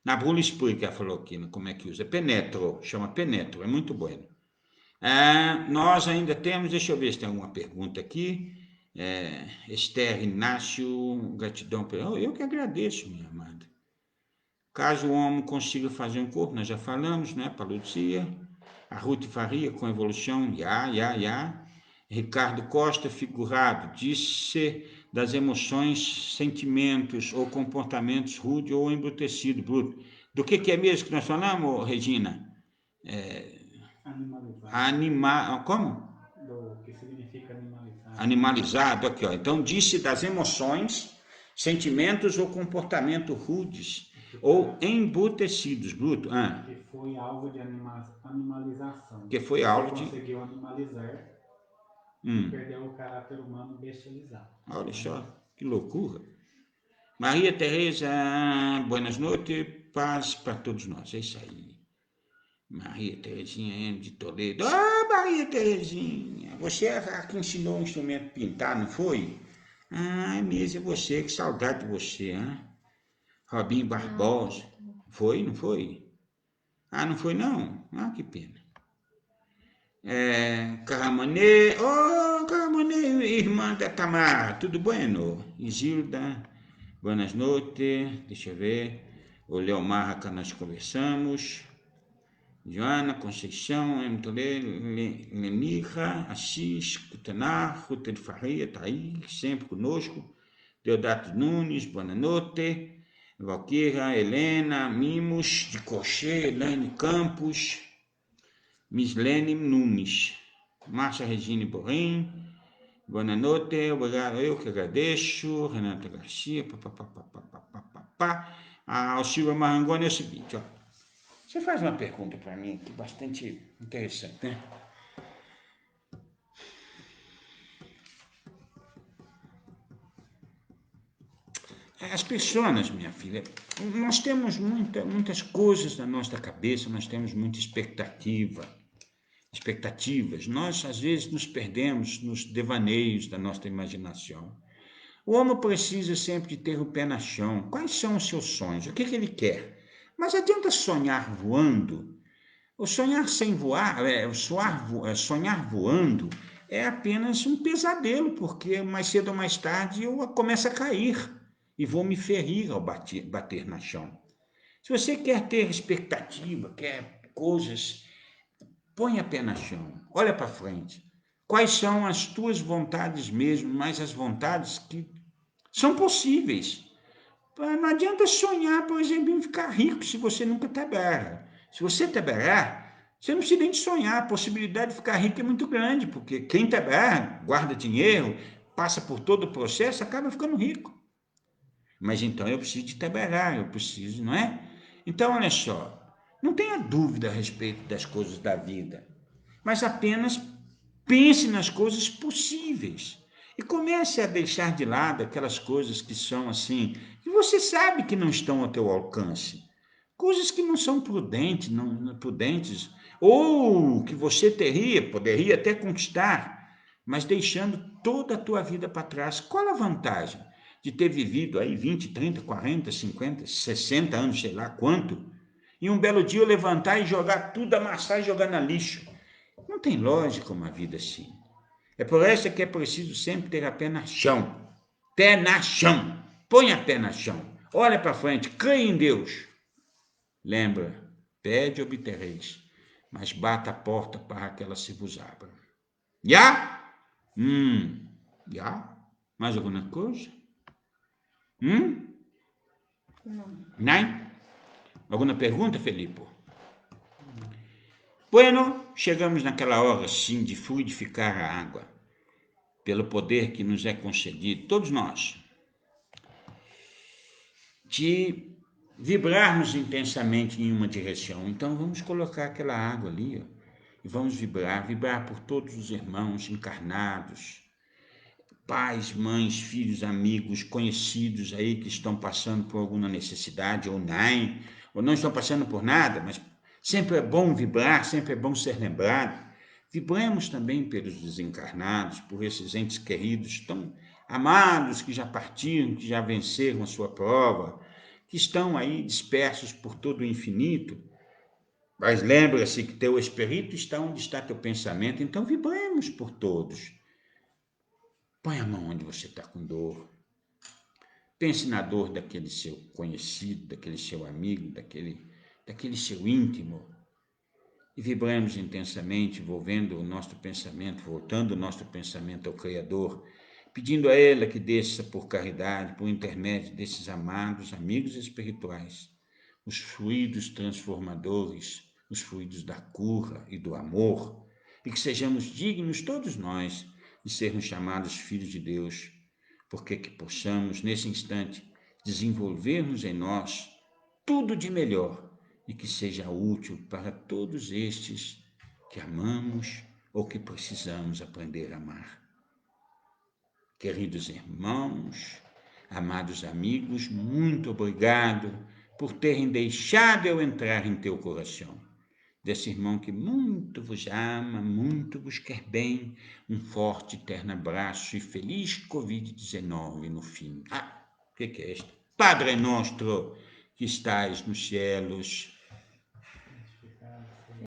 Na bula explica, ela falou aqui, como é que usa. Penetro, chama Penetro, é muito bueno. Nós ainda temos, deixa eu ver se tem alguma pergunta aqui. Esther Inácio, gratidão. Eu que agradeço, minha amada. Caso o homem consiga fazer um corpo, nós já falamos, né, para Lucia. A Ruth Faria com evolução, Ricardo Costa, figurado, disse das emoções, sentimentos ou comportamentos rude ou embrutecido, bruto. Do que é mesmo que nós falamos, Regina? Animalizado. Como? Do que significa animalizado. Animalizado, aqui, ó. Então, disse das emoções, sentimentos ou comportamento rudes ou embrutecidos, bruto. Que foi alvo de animalização. Que foi alvo de... conseguiu animalizar e perdeu o caráter humano bestializado. Olha só, que loucura. Maria Tereza, boas noites, paz para todos nós. É isso aí. Maria Terezinha de Toledo. Maria Terezinha, você é a que ensinou o instrumento a pintar, não foi? É mesmo, é você, que saudade de você, hein? Robinho Barbosa. Foi, não foi? Não foi não? Que pena. Caramanê, Caramanê, irmã da Tamara, tudo bueno? Isilda, boas noites, deixa eu ver. O Leomar, que nós conversamos. Joana, Conceição, Lenira, Assis, Cutanar, Ruta de Faria, está aí, sempre conosco. Deodato Nunes, boa noite. Valqueira, Helena, Mimos, de Cochê, Elaine Campos, Mislene Nunes, Márcia Regine Borim, boa noite, obrigado, eu que agradeço. Renata Garcia, o Silvio Marangoni é o seguinte, ó. Você faz uma pergunta para mim aqui, bastante interessante, né? As pessoas, minha filha, nós temos muitas coisas na nossa cabeça, nós temos muita expectativas. Nós, às vezes, nos perdemos nos devaneios da nossa imaginação. O homem precisa sempre de ter o pé no chão. Quais são os seus sonhos? O que ele quer? Mas adianta sonhar voando? O sonhar sem voar, sonhar voando é apenas um pesadelo, porque mais cedo ou mais tarde eu começo a cair e vou me ferir ao bater no chão. Se você quer ter expectativa, quer coisas, põe a pé no chão, olha para frente. Quais são as tuas vontades mesmo, mas as vontades que são possíveis. Não adianta sonhar, por exemplo, em ficar rico se você nunca trabalhar. Se você trabalhar, você não precisa nem de sonhar. A possibilidade de ficar rico é muito grande, porque quem trabalha, guarda dinheiro, passa por todo o processo, acaba ficando rico. Mas então eu preciso de trabalhar, eu preciso, não é? Então, olha só, não tenha dúvida a respeito das coisas da vida, mas apenas pense nas coisas possíveis. E comece a deixar de lado aquelas coisas que são assim, que você sabe que não estão ao teu alcance. Coisas que não são prudentes, ou que você poderia até conquistar, mas deixando toda a tua vida para trás. Qual a vantagem de ter vivido aí 20, 30, 40, 50, 60 anos, sei lá quanto, e um belo dia eu levantar e jogar tudo, amassar e jogar na lixo? Não tem lógica uma vida assim. É por essa que é preciso sempre ter a pé no chão. Pé na chão. Põe a pé no chão. Olha para frente, creia em Deus. Lembra, pede e obtereis, mas bata a porta para que ela se vos abra. Já? Já? Mais alguma coisa? Não. Não? Alguma pergunta, Felipe? Bueno, chegamos naquela hora, sim, de fluidificar a água, pelo poder que nos é concedido, todos nós, de vibrarmos intensamente em uma direção. Então vamos colocar aquela água ali, ó, e vamos vibrar por todos os irmãos encarnados, pais, mães, filhos, amigos, conhecidos aí que estão passando por alguma necessidade ou não estão passando por nada, mas sempre é bom vibrar, sempre é bom ser lembrado. Vibramos também pelos desencarnados, por esses entes queridos tão amados que já partiram, que já venceram a sua prova, que estão aí dispersos por todo o infinito. Mas lembra-se que teu espírito está onde está teu pensamento, então vibremos por todos. Põe a mão onde você está com dor. Pense na dor daquele seu conhecido, daquele seu amigo, daquele seu íntimo. E vibramos intensamente, envolvendo o nosso pensamento, voltando o nosso pensamento ao Criador, pedindo a Ele que desça por caridade, por intermédio desses amados amigos espirituais, os fluidos transformadores, os fluidos da cura e do amor, e que sejamos dignos, todos nós, de sermos chamados filhos de Deus, porque que possamos, nesse instante, desenvolvermos em nós tudo de melhor e que seja útil para todos estes que amamos ou que precisamos aprender a amar. Queridos irmãos, amados amigos, muito obrigado por terem deixado eu entrar em teu coração. Desse irmão que muito vos ama, muito vos quer bem, um forte e terno abraço e feliz Covid-19 no fim. O que é isto? Padre Nostro, que estais nos céus,